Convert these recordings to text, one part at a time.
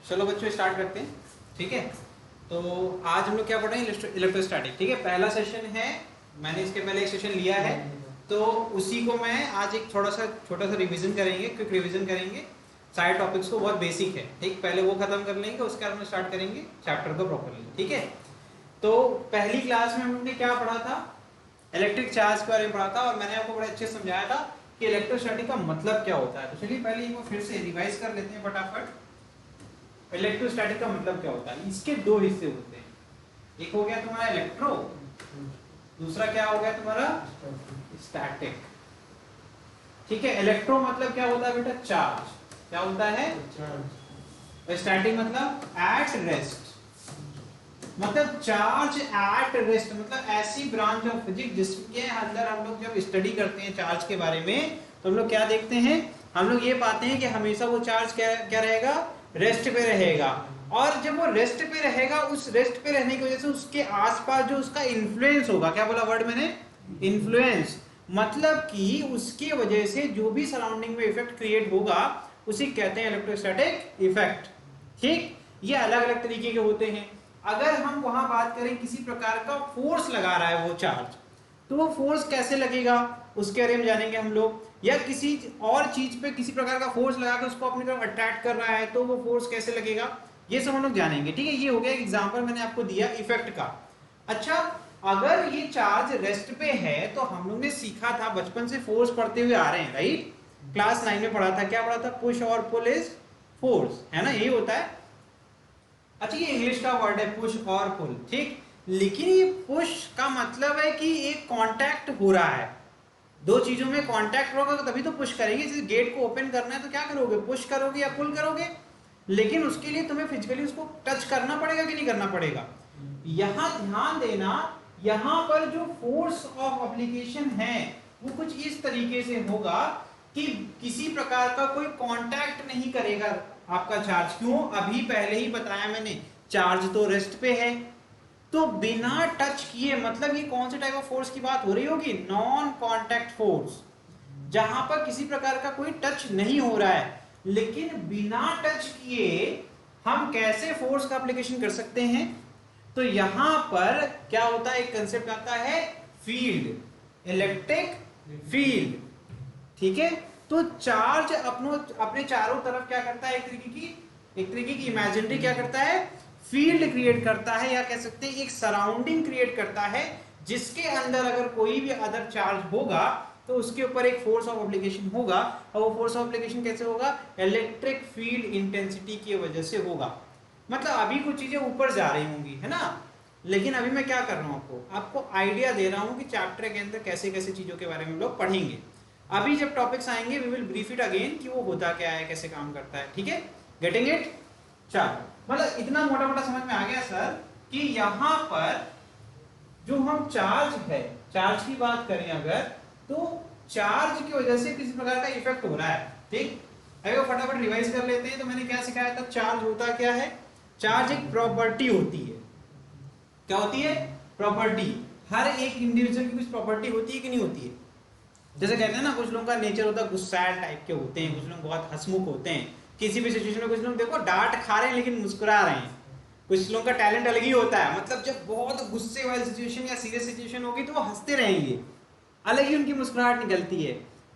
चलो बच्चों स्टार्ट करते हैं। ठीक है, तो आज हम लोग क्या पढ़ रहे हैं, इलेक्ट्रोस्टैटिक। ठीक है, पहला सेशन है, मैंने इसके पहले एक सेशन लिया है, तो उसी को मैं आज एक छोटा सा रिवीजन करेंगे, क्विक रिवीजन करेंगे। सारे टॉपिक्स को, बहुत बेसिक है। ठीक, पहले वो खत्म कर लेंगे, उसके बाद हम स्टार्ट करेंगे चैप्टर को प्रॉपरली। ठीक है, तो पहली क्लास में हमने क्या पढ़ा था, इलेक्ट्रिक चार्ज के बारे में पढ़ा था, और मैंने आपको बड़े अच्छे से समझाया था कि इलेक्ट्रोस्टैटिक का मतलब क्या होता है। तो चलिए पहले इनको फिर से रिवाइज कर लेते हैं फटाफट। इलेक्ट्रोस्टैटिक का मतलब क्या होता है, इसके दो हिस्से होते हैं। एक हो गया तुम्हारा इलेक्ट्रो, दूसरा क्या हो गया तुम्हारा स्टैटिक। ठीक है, इलेक्ट्रो मतलब क्या होता है बेटा, चार्ज। क्या होता है, स्टैटिक मतलब एट रेस्ट, मतलब चार्ज एट रेस्ट, मतलब ऐसी ब्रांच ऑफ फिजिक्स जिसके अंदर हम लोग जब स्टडी करते हैं चार्ज के बारे में, तो हम लोग क्या देखते हैं, हम लोग ये पाते हैं कि हमेशा वो चार्ज क्या रहेगा, रेस्ट पे रहेगा। और जब वो रेस्ट पे रहेगा, उस रेस्ट पे रहने की वजह से उसके आसपास जो उसका इन्फ्लुएंस होगा, क्या बोला वर्ड मैंने, इन्फ्लुएंस, मतलब कि उसकी वजह से जो भी सराउंडिंग में इफेक्ट क्रिएट होगा उसे कहते हैं इलेक्ट्रोस्टैटिक इफेक्ट। ठीक, ये अलग अलग तरीके के होते हैं। अगर हम वहां बात करें किसी प्रकार का फोर्स लगा रहा है वो चार्ज, तो वो फोर्स कैसे लगेगा उसके बारे में जानेंगे हम लोग। या किसी और चीज पे किसी प्रकार का फोर्स लगा के उसको अपनी तरफ अट्रैक्ट कर रहा है, तो वो फोर्स कैसे लगेगा, ये सब हम लोग जानेंगे। ठीक है, ये हो गया एक एग्जांपल मैंने आपको दिया इफेक्ट का। अच्छा, अगर ये चार्ज रेस्ट पे है, तो हम लोग ने सीखा था, बचपन से फोर्स पढ़ते हुए आ रहे हैं, राइट। क्लास 9 में पढ़ा था, क्या पढ़ा था, पुश और पुल इज फोर्स, है ना, यही होता है। अच्छा, ये इंग्लिश का वर्ड है पुश और पुल, ठीक, लेकिन ये पुश का मतलब है कि एक कांटेक्ट हो रहा है, दो चीजों में कांटेक्ट होगा तभी तो पुश करेंगे। जैसे गेट को ओपन करना है तो क्या करोगे, पुश करोगे या पुल करोगे, लेकिन उसके लिए तुम्हें फिजिकली उसको टच करना पड़ेगा कि नहीं करना पड़ेगा। यहां ध्यान देना, यहां पर जो फोर्स ऑफ एप्लीकेशन है वो कुछ इस तरीके से होगा कि किसी प्रकार का कोई कांटेक्ट नहीं करेगा आपका चार्ज। क्यों, अभी पहले ही बताया मैंने, चार्ज तो रेस्ट पे है, तो बिना टच किए, मतलब ये कौन से टाइप ऑफ फोर्स की बात हो रही होगी, नॉन कांटेक्ट फोर्स, जहां पर किसी प्रकार का कोई टच नहीं हो रहा है। लेकिन बिना टच किए हम कैसे फोर्स का एप्लीकेशन कर सकते हैं, तो यहां पर क्या होता है, एक कंसेप्ट आता है फील्ड, इलेक्ट्रिक फील्ड। ठीक है, तो चार्ज अपने चारों तरफ क्या करता है, एक तरीके की इमेजिनरी क्या करता है, फील्ड क्रिएट करता है, या कह सकते हैं एक सराउंडिंग क्रिएट करता है, जिसके अंदर अगर कोई भी अदर चार्ज होगा तो उसके ऊपर एक फोर्स ऑफ एप्लीकेशन होगा। और वो फोर्स ऑफ एप्लीकेशन कैसे होगा, इलेक्ट्रिक फील्ड इंटेंसिटी की वजह से होगा। मतलब अभी कुछ चीजें ऊपर जा रही होंगी, है ना, लेकिन अभी मैं क्या कर रहा हूं, आपको आइडिया दे रहा हूं कि चैप्टर के अंदर कैसे कैसे चीजों के बारे में हम लोग पढ़ेंगे। अभी जब टॉपिक्स आएंगे we will brief it again कि वो होता क्या है, कैसे काम करता है। ठीक है, गेटिंग इट। चलो, मतलब इतना मोटा मोटा समझ में आ गया सर कि यहां पर जो हम चार्ज है, चार्ज की बात करें अगर, तो चार्ज की वजह से किसी प्रकार का इफेक्ट हो रहा है। ठीक, अगर फटाफट रिवाइज कर लेते हैं, तो मैंने क्या सिखाया था, चार्ज होता क्या है, चार्ज एक प्रॉपर्टी होती है। क्या होती है, प्रॉपर्टी। हर एक इंडिविजुअल की कुछ प्रॉपर्टी होती है कि नहीं होती है। जैसे कहते हैं ना, कुछ लोगों का नेचर होता है गुस्सैल टाइप के होते हैं, कुछ लोग बहुत हंसमुख होते हैं किसी भी सिचुएशन में। कुछ लोग देखो डांट खा रहे हैं लेकिन मुस्कुरा रहे हैं। कुछ लोगों का टैलेंट अलग ही होता है, मतलब जब बहुत गुस्से वाली सिचुएशन या सीरियस सिचुएशन होगी तो वो हंसते रहेंगे, अलग ही उनकी मुस्कुराहट निकलती है।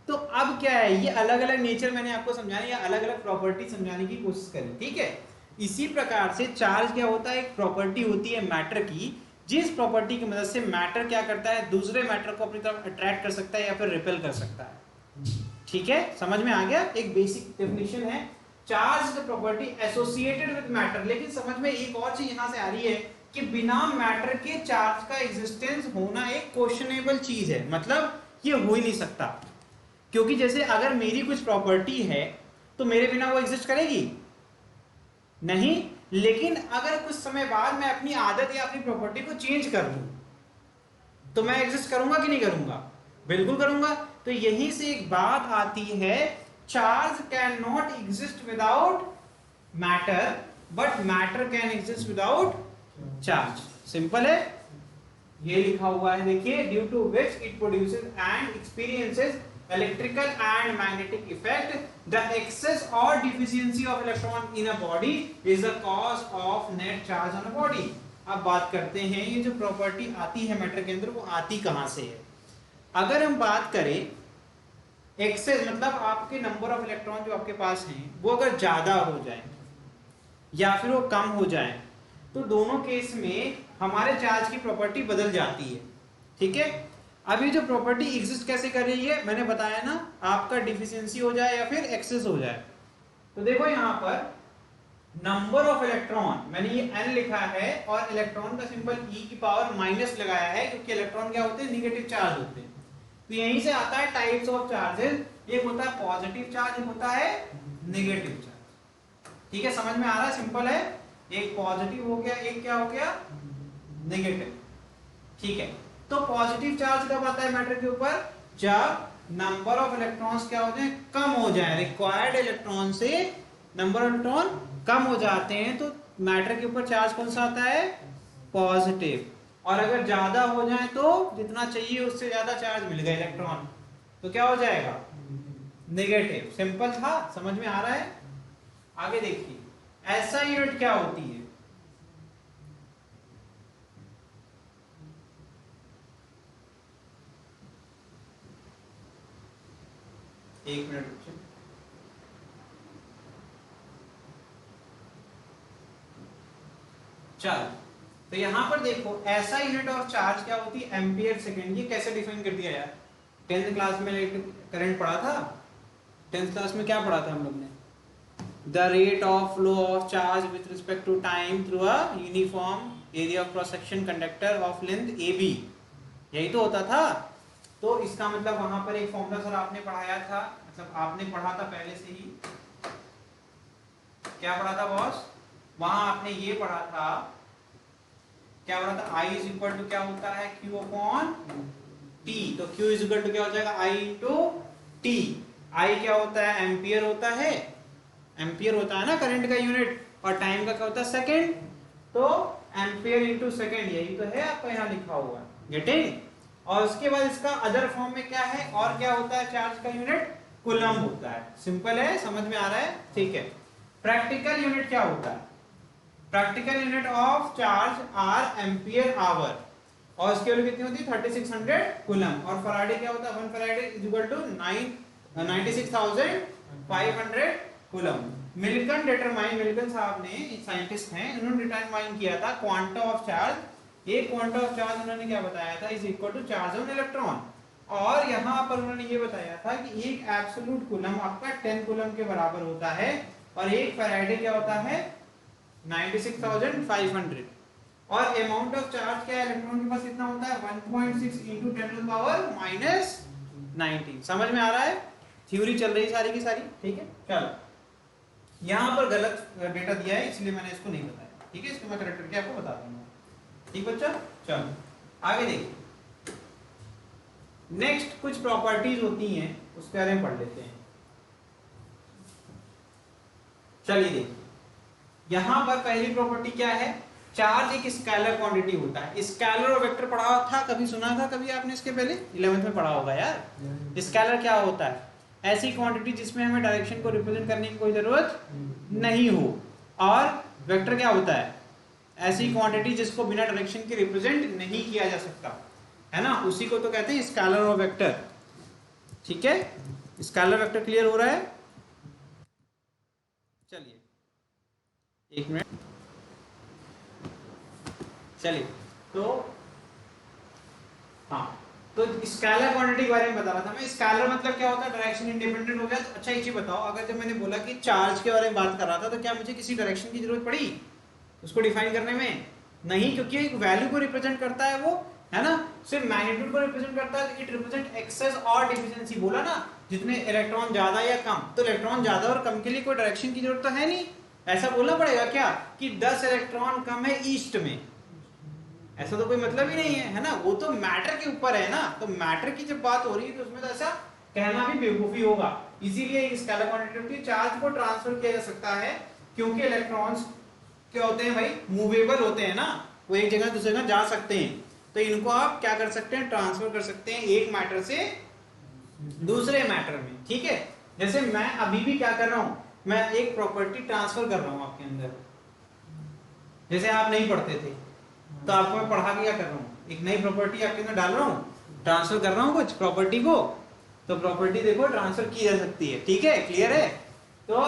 तो अब क्या है, ये अलग अलग नेचर मैंने आपको समझाने या अलग अलग प्रॉपर्टी समझाने की कोशिश करी। ठीक है, इसी प्रकार से चार्ज क्या होता है, एक प्रॉपर्टी होती है मैटर की, जिस प्रॉपर्टी की मदद से मैटर क्या करता है, दूसरे मैटर को अपनी तरफ अट्रैक्ट कर सकता है या फिर रिपेल कर सकता है। ठीक है, समझ में आ गया, एक बेसिक डेफिनेशन है, charge the property associated with matter. लेकिन समझ में एक और चीज यहां से आ रही है कि बिना मैटर के चार्ज का एग्जिस्टेंस होना एक क्वेश्चनेबल चीज है, मतलब ये हो ही नहीं सकता। क्योंकि जैसे अगर मेरी कुछ प्रॉपर्टी है तो मेरे बिना वो एग्जिस्ट करेगी नहीं, लेकिन अगर कुछ समय बाद मैं अपनी आदत या अपनी प्रॉपर्टी को चेंज कर लूं तो मैं एग्जिस्ट करूंगा कि नहीं करूंगा, बिल्कुल करूंगा। तो यहीं से एक बात आती है, charge cannot exist without matter, but matter can exist without charge. Simple है, ये लिखा हुआ है देखिए, due to which it produces and experiences electrical and magnetic effect, the excess or deficiency of electron in a body is the cause of net charge on a body. अब बात करते हैं ये जो प्रॉपर्टी आती है मैटर के अंदर वो आती कहां से है। अगर हम बात करें एक्सेस मतलब आपके नंबर ऑफ इलेक्ट्रॉन जो आपके पास हैं वो अगर ज्यादा हो जाए या फिर वो कम हो जाए तो दोनों केस में हमारे चार्ज की प्रॉपर्टी बदल जाती है। ठीक है, अभी जो प्रॉपर्टी एग्जिस्ट कैसे कर रही है मैंने बताया ना, आपका डिफिशियंसी हो जाए या फिर एक्सेस हो जाए। तो देखो यहाँ पर नंबर ऑफ इलेक्ट्रॉन मैंने ये n लिखा है और इलेक्ट्रॉन का सिंबल e की पावर माइनस लगाया है क्योंकि इलेक्ट्रॉन क्या होते हैं, निगेटिव चार्ज होते हैं। तो यहीं से आता है टाइप्स ऑफ चार्जेस, एक होता है पॉजिटिव चार्ज, एक होता है नेगेटिव चार्ज। ठीक है, समझ में आ रहा है, सिंपल है, एक पॉजिटिव हो गया एक क्या हो गया नेगेटिव। ठीक है, तो पॉजिटिव चार्ज कब आता है मैटर के ऊपर, जब नंबर ऑफ इलेक्ट्रॉन्स क्या हो जाए, कम हो जाए, रिक्वायर्ड इलेक्ट्रॉन से नंबर ऑफ इलेक्ट्रॉन कम हो जाते हैं तो मैटर के ऊपर चार्ज कौन सा आता है, पॉजिटिव। और अगर ज्यादा हो जाए तो जितना चाहिए उससे ज्यादा चार्ज मिल गया इलेक्ट्रॉन तो क्या हो जाएगा, नेगेटिव। सिंपल था, समझ में आ रहा है। आगे देखिए ऐसा यूनिट क्या होती है, एक मिनट रुकिए। चल तो यहां पर देखो ऐसा यूनिट ऑफ चार्ज क्या होती है, एम्पियर सेकेंड। ये कैसे डिफाइन कर दिया यार, 10th क्लास में करंट पढ़ा था, 10th क्लास में क्या पढ़ा था हम लोग ने, the rate of flow of charge with respect to time through a uniform area of cross section conductor of length A B, यही तो होता था। तो इसका मतलब वहां पर एक फॉर्मूला सर आपने पढ़ाया था, मतलब आपने पढ़ा था पहले से ही, क्या पढ़ा था बॉस, वहां आपने ये पढ़ा था, क्या पढ़ा था, I इज इक्वल टू क्या होता है, Q अपॉन T। तो Q इज इक्वल टू क्या हो जाएगा, I इंटू T। I क्या होता है, एम्पियर होता है, एम्पियर होता है ना करंट का यूनिट, और टाइम का क्या होता है, सेकेंड। तो एम्पियर इंटू सेकेंड, यही तो है आपका यहाँ लिखा हुआ, गेटिंग। और उसके बाद इसका अदर फॉर्म में क्या है, और क्या होता है चार्ज का यूनिट, कूलम होता है। सिंपल है, समझ में आ रहा है, ठीक है। प्रैक्टिकल यूनिट क्या होता है, practical unit of charge are ampere hour, और उसकी वैल्यू कितनी होती है 3600 कूलम। और फैराडे क्या होता है, 1 faraday is equal to 96,500 coulomb. Milton determine, Milton साहब ने साइंटिस्ट हैं, उन्होंने डिटरमाइन किया था क्वांटम ऑफ चार्ज। एक क्वांटम ऑफ चार्ज उन्होंने क्या बताया था, is equal to charge on electron. और यहाँ पर उन्होंने ये बताया था कि एक एब्सोल्यूट कूलम आपका 10 कूलम के बराबर होता है, और एक फैराडे क्या होता है 96,500। और अमाउंट ऑफ चार्ज क्या है इलेक्ट्रॉन के पास कितना होता है, 1.6 इंटू 10 टू द पावर -19। समझ में आ रहा है, थ्योरी चल रही सारी की सारी, ठीक है। चलो यहाँ पर गलत डेटा दिया है इसलिए मैंने इसको नहीं बताया, ठीक है, इसको मैं करेक्ट करके आपको बता दूंगा, ठीक बच्चा। चलो आगे देखिए, नेक्स्ट कुछ प्रॉपर्टीज होती हैं उसके बारे में पढ़ लेते हैं। चलिए देखिए यहां पर पहली प्रॉपर्टी क्या है, चार्ज एक स्केलर क्वांटिटी होता है। स्केलर और वेक्टर पढ़ा था, कभी सुना था कभी आपने इसके पहले, 11th में पढ़ा होगा यार। स्केलर क्या होता है, ऐसी क्वांटिटी जिसमें हमें डायरेक्शन को रिप्रेजेंट करने की कोई जरूरत नहीं हो। और वेक्टर क्या होता है, ऐसी क्वांटिटी जिसको बिना डायरेक्शन के रिप्रेजेंट नहीं किया जा सकता, है ना, उसी को तो कहते हैं स्केलर और वेक्टर। ठीक है, स्केलर वेक्टर क्लियर हो रहा है। चलिए एक मिनट, चलिए तो हाँ, तो स्केलर क्वांटिटी के बारे में बता रहा था मैं। स्केलर मतलब क्या होता है, डायरेक्शन इंडिपेंडेंट हो गया। तो अच्छा एक चीज बताओ, अगर जब मैंने बोला कि चार्ज के बारे में बात कर रहा था तो क्या मुझे किसी डायरेक्शन की जरूरत पड़ी उसको डिफाइन करने में, नहीं, क्योंकि एक वैल्यू को रिप्रेजेंट करता है वो, है ना, सिर्फ मैग्नीट्यूड को रिप्रेजेंट करता है। इट रिप्रेजेंट एक्सेस और डिफिशिएंसी, बोला ना, जितने इलेक्ट्रॉन ज्यादा या कम। तो इलेक्ट्रॉन ज्यादा और कम के लिए कोई डायरेक्शन की जरूरत तो है नहीं, ऐसा बोलना पड़ेगा क्या कि 10 इलेक्ट्रॉन कम है ईस्ट में, ऐसा तो कोई मतलब ही नहीं है ना, वो तो मैटर के ऊपर है ना। तो मैटर की जब बात हो रही है तो उसमें तो ऐसा कहना भी बेवकूफी होगा। इसीलिए एक स्केलर क्वांटिटी होती है, चार्ज को ट्रांसफर किया जा सकता है क्योंकि इलेक्ट्रॉन्स क्या होते हैं भाई, मूवेबल होते हैं ना, वो एक जगह दूसरी जगह जा सकते हैं। तो इनको आप क्या कर सकते हैं, ट्रांसफर कर सकते हैं एक मैटर से दूसरे मैटर में, ठीक है। जैसे मैं अभी भी क्या कर रहा हूं, मैं एक प्रॉपर्टी ट्रांसफर कर रहा हूं आपके अंदर। जैसे आप नहीं पढ़ते थे तो आपको मैं पढ़ा के क्या कर रहा हूँ, एक नई प्रॉपर्टी आपके अंदर डाल रहा हूँ, ट्रांसफर कर रहा हूँ कुछ प्रॉपर्टी को। तो प्रॉपर्टी देखो ट्रांसफर की जा सकती है, ठीक है, क्लियर है। तो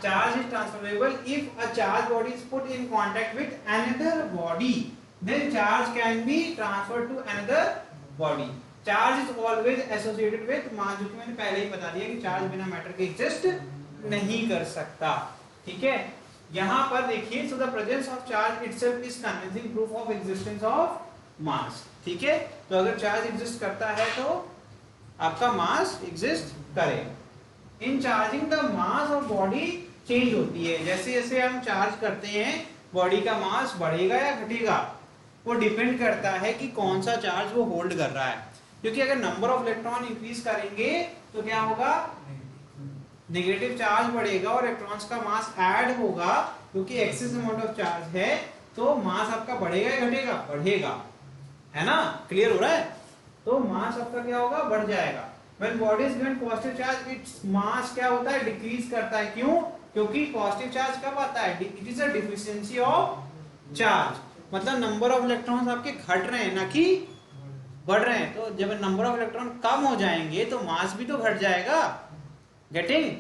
charge is transferable if a charge body is put in contact with another body, then charge can be transferred to another body. Charge is always associated with mass, जो कि मैंने पहले ही बता दिया कि चार्ज बिना मैटर के एग्जिस्ट नहीं कर सकता, ठीक है। यहां पर देखिए, so the presence of charge itself is convincing proof of existence of mass, ठीक है। तो अगर चार्ज एग्जिस्ट करता है तो आपका मास एग्जिस्ट करेगा। In charging the mass of body change होती है, जैसे जैसे हम चार्ज करते हैं बॉडी का मास बढ़ेगा या घटेगा, वो डिपेंड करता है कि कौन सा चार्ज वो होल्ड कर रहा है। क्योंकि अगर नंबर ऑफ इलेक्ट्रॉन इंक्रीज करेंगे तो क्या होगा, नेगेटिव चार्ज बढ़ेगा और इलेक्ट्रॉन्स का मास ऐड होगा, क्योंकि एक्सेस अमाउंट ऑफ चार्ज है तो मास आपका बढ़ेगा या घटेगा, बढ़ेगा, है ना, क्लियर हो रहा है। तो मास आपका क्या होगा, बढ़ जाएगा। When body is given positive charge, its mass क्या होता है, डिक्रीज करता है। क्यों, क्योंकि पॉजिटिव चार्ज कब आता है, it is a deficiency of charge, मतलब नंबर ऑफ इलेक्ट्रॉन्स आपके घट रहे हैं ना कि बढ़ रहे हैं। तो जब नंबर ऑफ इलेक्ट्रॉन कम हो जाएंगे तो मास भी तो घट जाएगा, गेटिंग।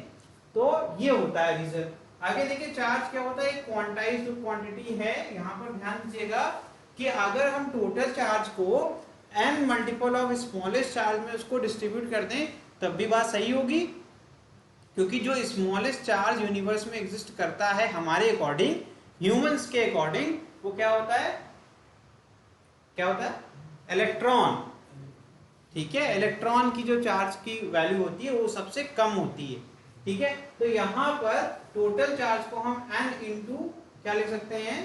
तो ये होता है रीजन। आगे देखिए, चार्ज क्या होता है, एक क्वांटाइज्ड क्वांटिटी है। यहाँ पर ध्यान दीजिएगा कि अगर हम टोटल चार्ज को n multiple of smallest charge में उसको डिस्ट्रीब्यूट कर दें तब भी बात सही होगी, क्योंकि जो स्मॉलेस्ट चार्ज यूनिवर्स में एग्जिस्ट करता है हमारे अकॉर्डिंग, ह्यूमंस के अकॉर्डिंग, वो क्या होता है, क्या होता है, इलेक्ट्रॉन, ठीक है। इलेक्ट्रॉन की जो चार्ज की वैल्यू होती है वो सबसे कम होती है, ठीक है। तो यहाँ पर टोटल चार्ज को हम n इंटू क्या लिख सकते हैं,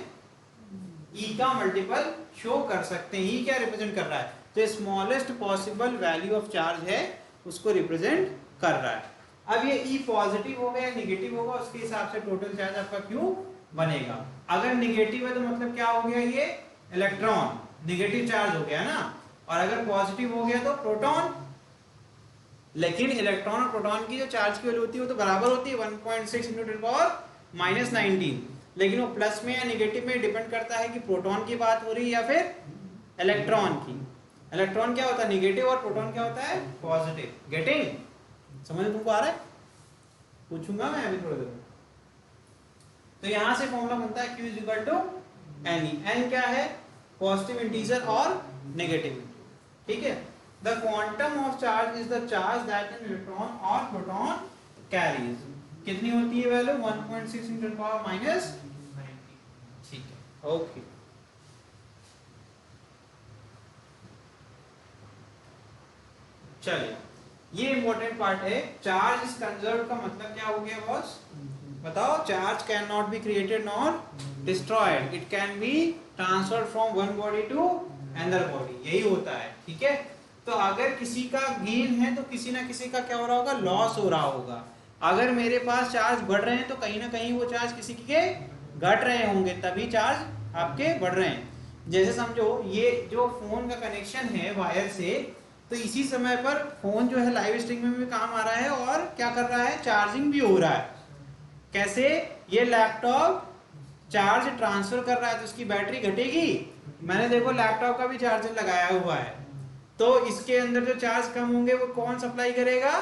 E का मल्टीपल शो कर सकते हैं। E क्या रिप्रेजेंट कर रहा है, तो smallest possible value of charge है उसको रिप्रेजेंट कर रहा है। अब ये E पॉजिटिव होगा या निगेटिव होगा, उसके हिसाब से टोटल चार्ज आपका क्यों बनेगा। अगर निगेटिव है तो मतलब क्या हो गया, ये इलेक्ट्रॉन निगेटिव चार्ज हो गया ना, और अगर पॉजिटिव हो गया तो प्रोटॉन। लेकिन इलेक्ट्रॉन और प्रोटॉन की जो चार्ज की वैल्यू होती है वो तो बराबर होती है, 1.6 × 10⁻⁹। लेकिन वो प्लस में या निगेटिव में डिपेंड करता है कि प्रोटॉन की बात हो रही है या फिर इलेक्ट्रॉन की। इलेक्ट्रॉन क्या होता है, निगेटिव, और प्रोटॉन क्या होता है, पॉजिटिव। गेटिंग, समझ में तुमको आ रहा है, पूछूंगा मैं अभी थोड़ी देर। तो यहां से फॉर्मूला बनता है Q = NE। N क्या है, पॉजिटिव इंटीजर और नेगेटिव, ठीक है। The quantum of charge is the charge that an electron और प्रोटॉन कैरीज। कितनी होती है वैल्यू, 1.6 × 10⁻⁹, ठीक है, ओके। चलिए, ये इंपॉर्टेंट पार्ट है। चार्ज इज कंजर्व्ड का मतलब क्या हो गया बॉस, बताओ। Charge cannot be created nor destroyed, it can be transferred from one body to another body, यही होता है, ठीक है। तो अगर किसी का गेन है तो किसी ना किसी का क्या हो रहा होगा, लॉस हो रहा होगा। अगर मेरे पास चार्ज बढ़ रहे हैं तो कहीं ना कहीं वो चार्ज किसी के घट रहे होंगे, तभी चार्ज आपके बढ़ रहे हैं। जैसे समझो ये जो फोन का कनेक्शन है वायर से, तो इसी समय पर फोन जो है लाइव स्ट्रीम में भी काम आ रहा है और क्या कर रहा है, चार्जिंग भी हो रहा है। कैसे, ये लैपटॉप चार्ज ट्रांसफर कर रहा है तो इसकी बैटरी घटेगी। मैंने देखो लैपटॉप का भी चार्जर लगाया हुआ है, तो इसके अंदर जो चार्ज कम होंगे वो कौन सप्लाई करेगा,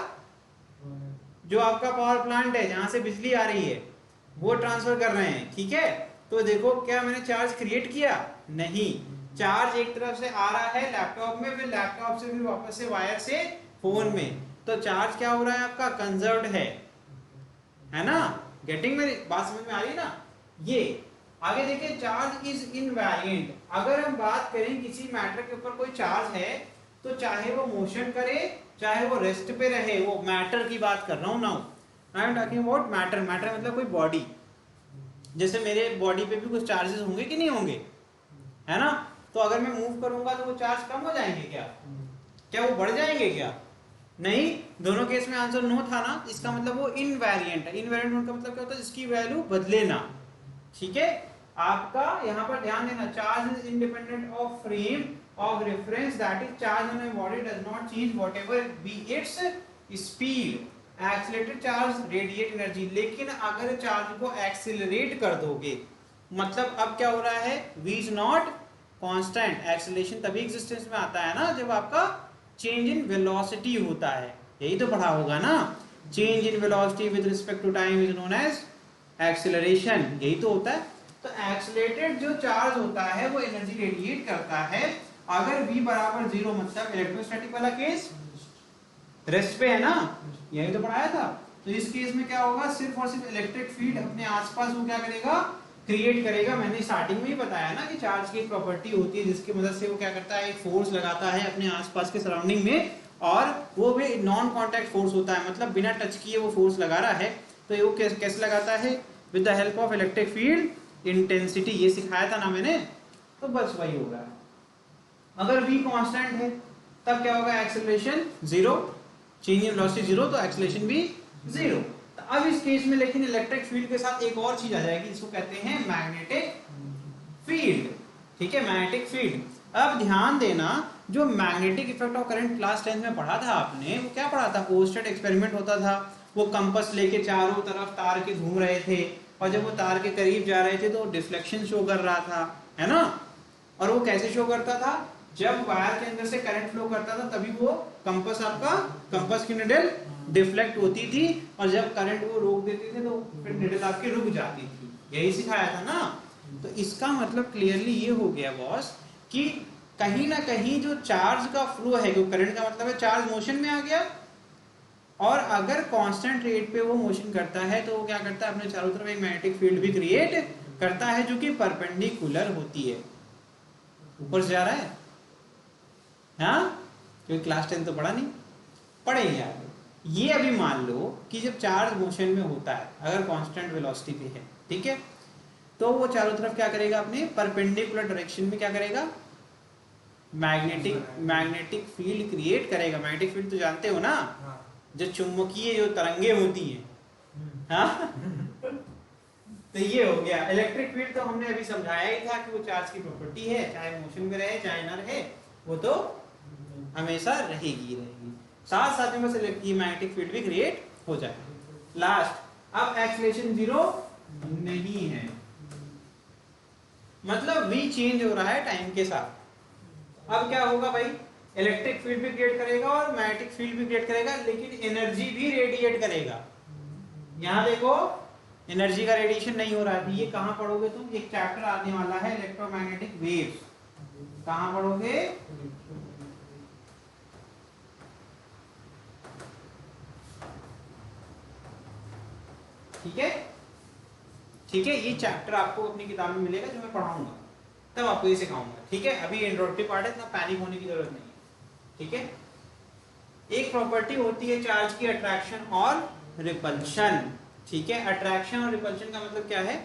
जो आपका पावर प्लांट है जहां से बिजली आ रही है वो ट्रांसफर कर रहे हैं, ठीक है। तो देखो क्या मैंने चार्ज क्रिएट किया, नहीं, चार्ज एक तरफ से आ रहा है लैपटॉप में, फिर लैपटॉप से फिर वापस से वायर से फोन में, तो चार्ज क्या हो रहा है आपका, कंजर्व्ड है ना। गेटिंग, मेरी बात समझ में आ रही है ना। ये आगे देखिए, चार्ज इज इनवेरिएंट। अगर हम बात करें किसी मैटर के ऊपर कोई चार्ज है तो चाहे वो मोशन करे चाहे वो रेस्ट पे रहे, वो मैटर की बात कर रहा हूं ना, I am talking about matter. Matter मतलब कोई बॉडी, जैसे मेरे बॉडी पे भी कुछ चार्जेस होंगे कि नहीं होंगे, है ना। तो अगर मैं मूव करूंगा तो वो चार्ज कम हो जाएंगे क्या, क्या वो बढ़ जाएंगे क्या, नहीं। दोनों केस में आंसर नो था ना, इसका मतलब वो इनवेरिएंट है। इनवेरिएंट का मतलब क्या होता है, जिसकी वैल्यू बदले ना, ठीक है। आपका यहाँ पर ध्यान देना, charge is independent of frame of reference that is charge on a body does not change whatever be its speed. Accelerated charge radiate energy, लेकिन अगर चार्ज को एक्सीलरेट कर दोगे मतलब अब क्या हो रहा है, v is not constant, acceleration तभी एग्जिस्टेंस में आता है ना जब आपका चेंज इन वेलोसिटी होता है, यही तो पढ़ा होगा ना, change in velocity with respect to time is known as acceleration, यही तो होता है। तो एक्सीलरेटेड जो चार्ज होता है वो एनर्जी रेडिएट करता है अगर v बराबर 0, मतलब इलेक्ट्रोस्टैटिक वाला केस रेस्ट पे है ना, यही तो पढ़ाया था। तो इस केस में क्या होगा, सिर्फ और सिर्फ इलेक्ट्रिक फील्ड अपने आसपास वो क्या करेगा, क्रिएट करेगा। मैंने स्टार्टिंग में ही बताया ना कि चार्ज की एक प्रॉपर्टी होती है जिसकी मदद से वो क्या करता है, एक फोर्स लगाता है अपने आसपास के सराउंडिंग में, और वो भी नॉन कांटेक्ट फोर्स होता है, मतलब बिना टच किए वो फोर्स लगा रहा है। तो वो कैसे लगाता है, with the help of electric field intensity, ये सिखाया था ना मैंने, तो बस वही हो रहा है। अगर v कांस्टेंट है तब क्या होगा, एक्सेलरेशन 0, चेंज इन वेलोसिटी 0, तो एक्सेलरेशन भी 0। तो अब इस केस में लेकिन इलेक्ट्रिक फील्ड के साथ एक और चीज आ जाएगी, इसको कहते हैं मैग्नेटिक फील्ड, ठीक है, मैग्नेटिक फील्ड। अब ध्यान देना, जो magnetic effect of current class 10 में पढ़ा था आपने, वो क्या पढ़ा था, ओस्टेड एक्सपेरिमेंट होता था, वो कंपास लेके चारों तरफ तार के घूम रहे थे, और जब वो तार के करीब जा रहे थे तो डिफ्लेक्शन शो कर रहा था, है ना। और वो कैसे शो करता था, जब वायर के अंदर से करंट फ्लो करता था तभी वो कंपास, आपका कंपास की निडल डिफ्लेक्ट होती थी, और जब करंट वो रोक देते थे तो फिर निडल आपकी रुक जाती थी, यही सिखाया था ना। तो इसका मतलब क्लियरली ये हो गया बॉस कि कहीं ना कहीं जो चार्ज का फ्लो है, जो करंट का मतलब है चार्ज मोशन में आ गया, और अगर कांस्टेंट रेट पे वो मोशन करता है तो वो क्या करता है, अपने चारों तरफ एक मैग्नेटिक फील्ड भी क्रिएट करता है जो कि परपेंडिकुलर होती है, ऊपर से जा रहा है, हाँ, क्योंकि क्लास 10 तो पढ़ा नहीं, पढ़ेंगे आगे। ये अभी मान लो कि जब चार्ज मोशन में होता है, अगर कांस्टेंट वेलोसिटी पे है, ठीक है, तो वो चारों तरफ क्या करेगा, अपने परपेंडिकुलर डायरेक्शन में क्या करेगा, मैग्नेटिक फील्ड क्रिएट करेगा। मैग्नेटिक फील्ड तो जानते हो ना, जो चुंबकीय जो तरंगे होती हैं, हाँ तो ये हो गया। इलेक्ट्रिक फील्ड तो हमने अभी समझाया ही था कि वो चार्ज की प्रॉपर्टी है, चाहे मोशन में रहे चाहे ना रहे, वो तो हमेशा रहेगी। साथ साथ में बस मैग्नेटिक फील्ड भी क्रिएट हो जाएगा। लास्ट, अब एक्सीलरेशन 0 नहीं है, मतलब v चेंज हो रहा है टाइम के साथ। अब क्या होगा भाई, इलेक्ट्रिक फील्ड भी क्रिएट करेगा और मैग्नेटिक फील्ड भी क्रिएट करेगा, लेकिन एनर्जी भी रेडिएट करेगा। यहां देखो, एनर्जी का रेडिएशन नहीं हो रहा है। ये कहां पढ़ोगे तुम, एक चैप्टर आने वाला है इलेक्ट्रोमैग्नेटिक वेव्स, कहां पढ़ोगे, ठीक है, ठीक है, ये चैप्टर आपको अपनी किताब में मिलेगा जो मैं पढ़ाऊंगा, तब आपको ये सिखाऊंगा, ठीक है। अभी इंट्रोडक्टिव पार्ट है, इतना पैनिक होने की जरूरत नहीं है, ठीक है। एक प्रॉपर्टी होती है चार्ज की, अट्रैक्शन और रिपल्शन, ठीक है। अट्रैक्शन और रिपल्शन का मतलब क्या है,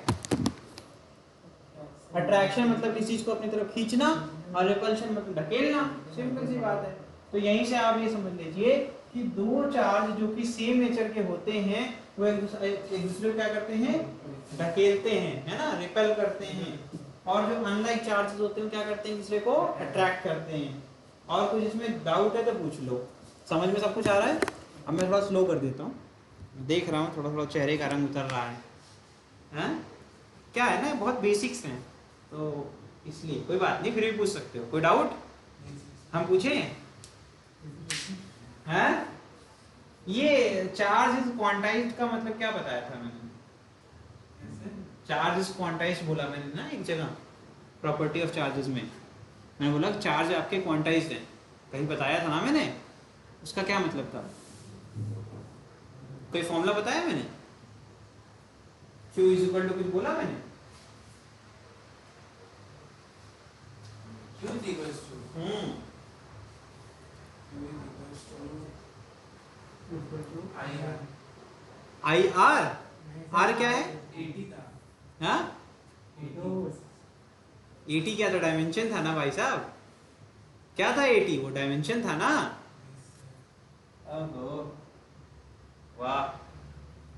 अट्रैक्शन मतलब किसी चीज को अपनी तरफ खींचना, और रिपल्शन मतलब ढकेलना, सिंपल सी बात है। तो यहीं से आप ये समझ लीजिए कि दो चार्ज जो कि सेम नेचर के होते हैं वो एक दूसरे को क्या करते हैं, ढकेलते हैं, है ना, रिपेल करते हैं। और जो अनलाइक चार्जेस होते हैं क्या करते हैं, दूसरे को अट्रैक्ट करते हैं। और कुछ इसमें डाउट है तो पूछ लो, समझ में सब कुछ आ रहा है। अब मैं थोड़ा स्लो कर देता हूँ, देख रहा हूँ थोड़ा थोड़ा चेहरे का रंग उतर रहा है, हैं? क्या है ना, बहुत बेसिक्स हैं तो इसलिए कोई बात नहीं, फिर भी पूछ सकते हो। कोई डाउट हम पूछें, हैं? ये चार्ज इज क्वांटाइज्ड का मतलब क्या बताया था मैंने, चार्ज इज क्वांटाइज्ड बोला मैंने ना एक जगह, प्रॉपर्टी ऑफ चार्जेस में मैंने बोला चार्ज आपके क्वांटाइज्ड हैं, कहीं बताया था ना मैंने, उसका क्या मतलब था, कोई फॉर्मूला बताया मैंने, Q इज इक्वल टू कुछ बोला मैंने, Q is equals to I R, R क्या है, 80 था, हाँ 80 क्या था, डायमेंशन था ना भाई साहब, क्या था 80, वो डायमेंशन था ना। ओहो, वाह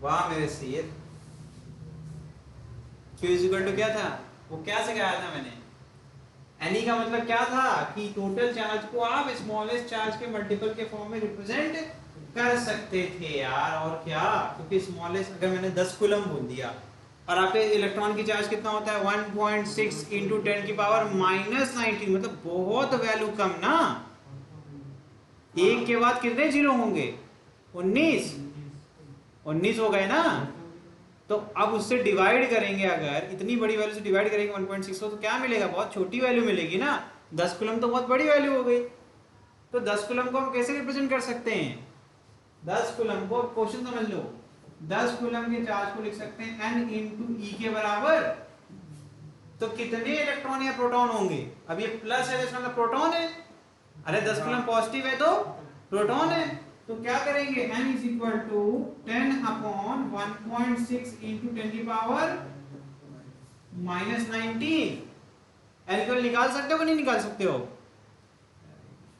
वाह मेरे शेर। Q इज इक्वल टू क्या था, वो क्या सिखाया था मैंने, एनी का मतलब क्या था कि टोटल चार्ज को आप स्मॉलेस्ट चार्ज के मल्टीपल के फॉर्म में रिप्रेजेंट कर सकते थे यार, और क्या, क्योंकि स्मॉलेस्ट अगर मैंने 10 कूलम बोल दिया और आपके इलेक्ट्रॉन की चार्ज कितना होता है 1.6 इंटू 10 की पावर -19, मतलब बहुत वैल्यू कम ना। एक के बाद कितने जीरो होंगे 19 हो गए ना। तो अब उससे डिवाइड करेंगे, अगर इतनी बड़ी वैल्यू से डिवाइड करेंगे 1.6 को तो क्या मिलेगा, बहुत छोटी वैल्यू मिलेगी ना। 10 कूलम तो बहुत बड़ी वैल्यू हो गई। तो 10 कूलम को हम कैसे रिप्रेजेंट कर सकते हैं, 10 कूलम को क्वेश्चन समझ लो, 10 कूलम के चार्ज को लिख सकते हैं n इंटू ई के बराबर। तो कितने इलेक्ट्रॉन या प्रोटॉन होंगे, अब ये प्लस है इसका मतलब प्रोटॉन है, अरे 10 कूलम पॉजिटिव है तो प्रोटॉन है। तो क्या करेंगे n is equal to 10 upon 1.6 into 10 की पावर -19। एल्कोहल निकाल सकते हो कि नहीं निकाल सकते हो,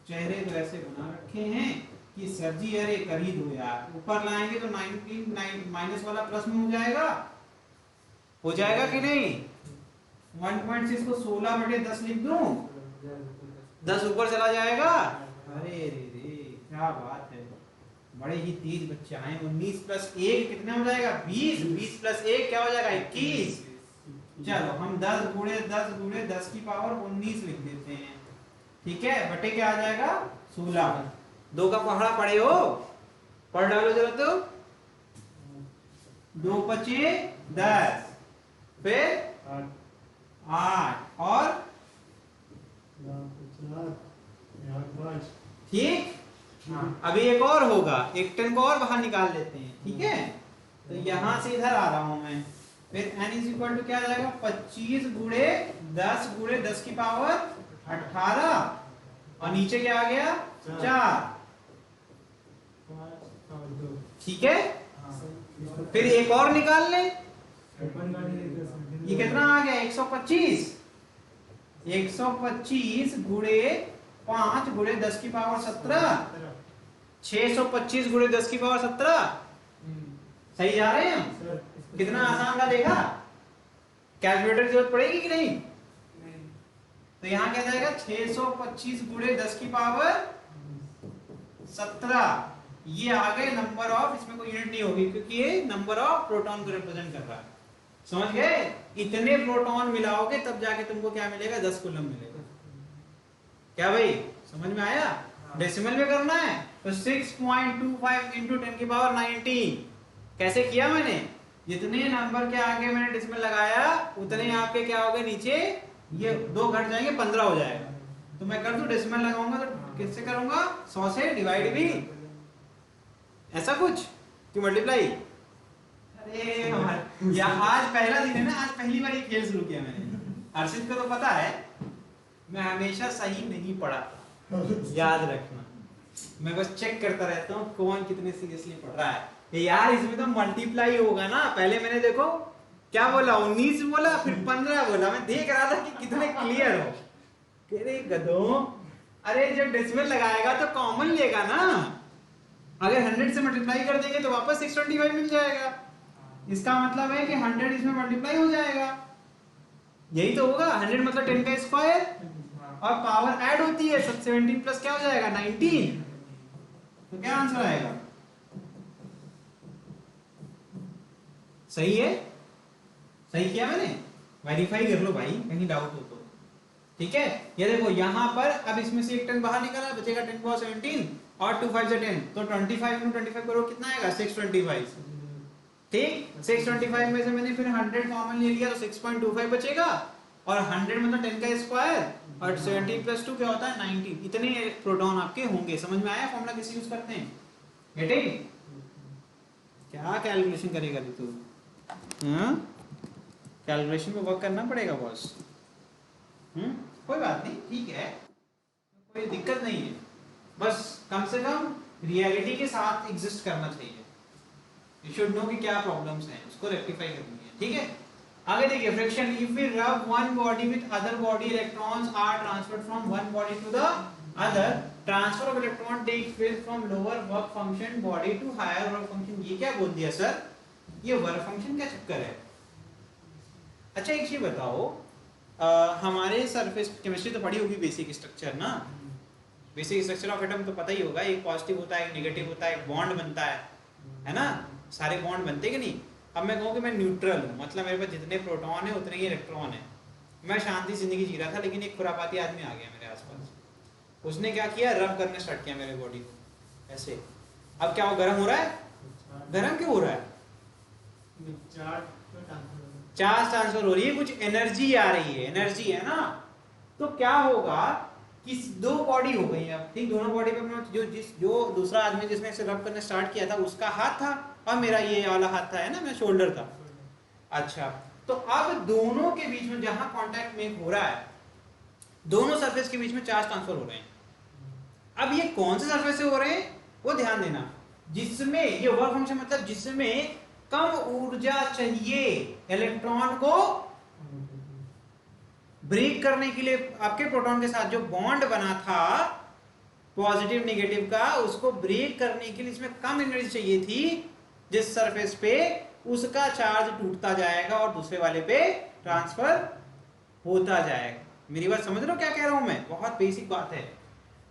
चेहरे तो ऐसे बना रखे हैं कि सर जी अरे कर ही दो यार, ऊपर लाएंगे तो 19 माइनस वाला प्लस में हो जाएगा कि नहीं। 1.6 को 16/10 लिख दूं, 10 ऊपर चला जाएगा। अरे रे रे क्या बात है, बड़े ही तेज बच्चे हैं। 19 प्लस 1 कितना हो जाएगा 20, 20 प्लस 1 क्या हो जाएगा 21। चलो हम 10 गुणे 10 की पावर 19 लिख देते हैं, ठीक है, बटे क्या आ जाएगा 16। 2 का पहाड़ा पड़े हो, पढ़ डालो जरा तो, 2 पचे 10, फिर 8 और ठीक। अभी एक और होगा, एक 10 को और बाहर निकाल लेते हैं, ठीक है। तो यहां से इधर आ रहा हूं मैं, फिर n इज इक्वल टू क्या आ जाएगा 25 गुणे 10 की पावर 18, और नीचे क्या आ गया 4, ठीक है। फिर एक और निकाल ले, ये कितना आ गया 125, 125 गुणे 5 गुणे 10 की पावर 17, 625 गुणे 10 की पावर 17। सही जा रहे हैं हम, कितना आसान था देखा, कैलकुलेटर की जरूरत पड़ेगी कि नहीं। तो यहां क्या जाएगा 625 गुणे 10 की पावर 17, ये आ गए नंबर ऑफ, इसमें कोई यूनिट नहीं होगी क्योंकि ये नंबर ऑफ प्रोटॉन को रिप्रेजेंट कर रहा है। समझ गए, इतने प्रोटॉन मिलाओगे तब जाके तुमको क्या मिलेगा 10 कूलम मिलेगा। क्या भाई समझ में आया, डेसिमल में करना है तो 6.25 इंटू 10 की पावर 19। कैसे किया मैंने, जितने नंबर के आगे मैंने डेसिमल लगाया उतने आपके क्या हो गए नीचे, ये 2 घट जाएंगे 15 हो जाएगा। तो मैं कर दूं डेसिमल लगाऊंगा तो किससे करूंगा 100 से डिवाइड भी, ऐसा कुछ कि मल्टीप्लाई। अरे या आज पहला दिन है ना, आज पहली बार ये खेल शुरू किया मैंने। अर्षित को तो पता है मैं हमेशा सही नहीं पढ़ाता, याद रखना, मैं बस चेक करता रहता हूँ कौन कितने सीरियसली पढ़ रहा है। यार इसमें तो मल्टीप्लाई होगा ना, पहले मैंने देखो क्या बोला 19 बोला फिर 15 बोला, मैं देख रहा था कि कितने क्लियर हो। अरे गधों, अरे जब डेसिमल लगाएगा तो कॉमन लेगा ना, अगर 100 से मल्टीप्लाई कर देंगे तो वापस 625 मिल जाएगा, इसका मतलब है कि 100 इसमें मल्टीप्लाई हो जाएगा, यही तो होगा। 100 मतलब 10 का स्क्वायर और पावर ऐड होती है, 17 प्लस क्या हो जाएगा 19, तो क्या आंसर आएगा, सही है, सही किया मैंने, वेरीफाई कर लो भाई कहीं डाउट हो तो, ठीक है। ये देखो यहाँ पर अब इसमें से एक 10 बाहर निकला, बचेगा 10 पावर 17 और 2 5 से 10, तो 25 में 25 करो कितना आएगा 625, ठीक। 625 में से मैंने फिर 100 कॉमन ले लिया तो 6.25 बचेगा, और 100 मतलब 10 का स्क्वायर और 17 प्लस 2 क्या होता है 19। इतने प्रोटॉन आपके होंगे। समझ में आया फॉर्मूला कैसे यूज करते हैं, गेटिंग। क्या कैलकुलेशन करेगा तू, कैलकुलेशन में वर्क करना पड़ेगा बॉस। कोई बात नहीं, ठीक है, कोई दिक्कत नहीं है, बस कम से कम रियलिटी के साथ एग्जिस्ट करना चाहिए। यू शुड नो कि क्या प्रॉब्लम्स हैं, उसको रेक्टिफाई करनी है, ठीक है। आगे देखिए friction, if we rub one body with other body electrons are transferred from one body to the other, transfer of electron takes place from lower work function body to higher work function. ये क्या बोल दिया sir, ये work function क्या चक्कर है। अच्छा एक चीज बताओ, हमारे सरफेस केमिस्ट्री तो पढ़ी होगी, बेसिक स्ट्रक्चर ना, बेसिक स्ट्रक्चर ऑफ एटम तो पता ही होगा, एक पॉजिटिव होता है, एक नेगेटिव होता है, एक बॉन्ड बनता है ना, सारे बॉन्ड बनते कि नहीं। अब मैं कहूँ कि मैं न्यूट्रल हूँ, मतलब मेरे पास जितने प्रोटॉन है उतने ही इलेक्ट्रॉन है, मैं शांति जिंदगी जी रहा था, लेकिन एक खुरापाती आदमी आ गया मेरे आसपास, उसने क्या किया, रब करना स्टार्ट किया मेरे बॉडी को ऐसे। अब क्या वो गर्म हो रहा है? गर्म क्यों हो रहा है? चार्ज ट्रांसफर हो रही है, कुछ एनर्जी आ रही है, एनर्जी है ना। तो क्या होगा कि दो बॉडी हो गई अब, ठीक, दोनों बॉडी पे जो दूसरा आदमी जिसने इसे रब करना स्टार्ट किया था उसका हाथ था और मेरा ये वाला हाथ था, है ना, मैं शोल्डर था। अच्छा, तो अब दोनों के बीच में जहां कांटेक्ट मेक हो रहा है, दोनों सरफेस के बीच में चार्ज ट्रांसफर हो रहे हैं। अब ये कौन से सरफेस से हो रहे हैं वो ध्यान देना, जिसमें ये वर्क फंक्शन मतलब जिसमें कम ऊर्जा चाहिए इलेक्ट्रॉन को ब्रेक करने के लिए, आपके प्रोटॉन के साथ जो बॉन्ड बना था पॉजिटिव नेगेटिव का, उसको ब्रेक करने के लिए इसमें कम एनर्जी चाहिए थी, जिस सरफेस पे उसका चार्ज टूटता जाएगा और दूसरे वाले पे ट्रांसफर होता जाएगा। मेरी बात समझ रहे हो क्या कह रहा हूं मैं? बहुत बेसिक बात है।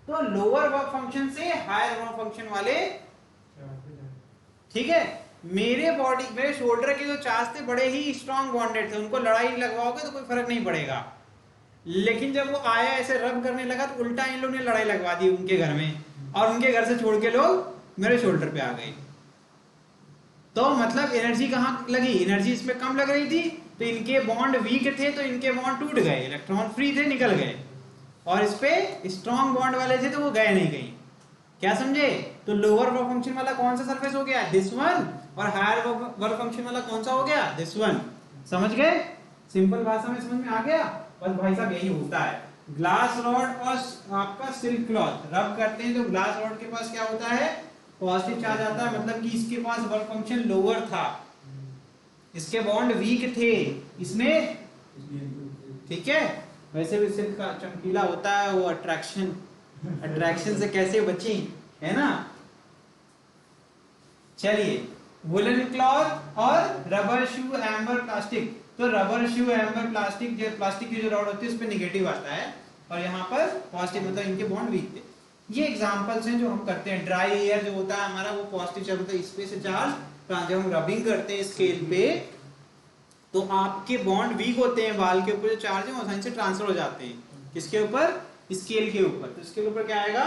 तो लोअर वर्क फंक्शन से हायर वर्क फंक्शन वाले, ठीक है, मेरे बॉडी मेरे शोल्डर के जो चार्ज थे बड़े ही स्ट्रॉन्ग बॉन्डेड थे, उनको लड़ाई लगवाओगे तो कोई फर्क नहीं पड़ेगा। लेकिन जब वो आया ऐसे रब करने लगा तो उल्टा इन लोग ने लड़ाई लगवा दी उनके घर में, और उनके घर से छोड़ के लोग मेरे शोल्डर पे आ गए। तो मतलब एनर्जी कहां लगी? एनर्जी इसमें कम लग रही थी, तो इनके बॉन्ड वीक थे तो इनके बॉन्ड टूट गए, इलेक्ट्रॉन फ्री थे, निकल गए, और इस पे स्ट्रॉन्ग बॉन्ड वाले थे तो वो गए नहीं कहीं। क्या समझे? तो लोअर वर्क फंक्शन वाला कौन सा सरफेस हो गया? This one. और हायर वर्क फंक्शन वाला कौन सा हो गया? This one. समझ गए? सिंपल भाषा में समझ में आ गया? बस भाई साहब यही होता है। ग्लास रॉड और आपका सिल्क क्लॉथ रब करते हैं तो ग्लास रॉड के पास क्या होता है? पॉजिटिव चार्ज आता है, मतलब कि इसके पास वर्क फंक्शन लोअर था, इसके बॉन्ड वीक थे, इसमें, ठीक है। वैसे भी सिल्क का चमकीला होता है, वो अट्रैक्शन से कैसे बची, है ना। चलिए, वुलन क्लॉथ और रबर शू एम्बर प्लास्टिक। तो रबर शू एम्बर प्लास्टिक, जो प्लास्टिक की जो रॉड होती है उस पे नेगेटिव आता है, और यहाँ पर पॉजिटिव, मतलब इनके बॉन्ड वीक थे। ये एग्जांपल्स हैं जो हम करते हैं। ड्राई एयर जो होता है हमारा, वो पॉजिटिव चार्ज होता है, इस पे से चार्ज, जब हम रबिंग करते हैं स्केल पे तो आपके बॉन्ड वीक होते हैं, बाल के ऊपर जो चार्ज है वो आसानी से ट्रांसफर हो जाते हैं। किसके ऊपर? स्केल के ऊपर। तो इसके ऊपर क्या आएगा?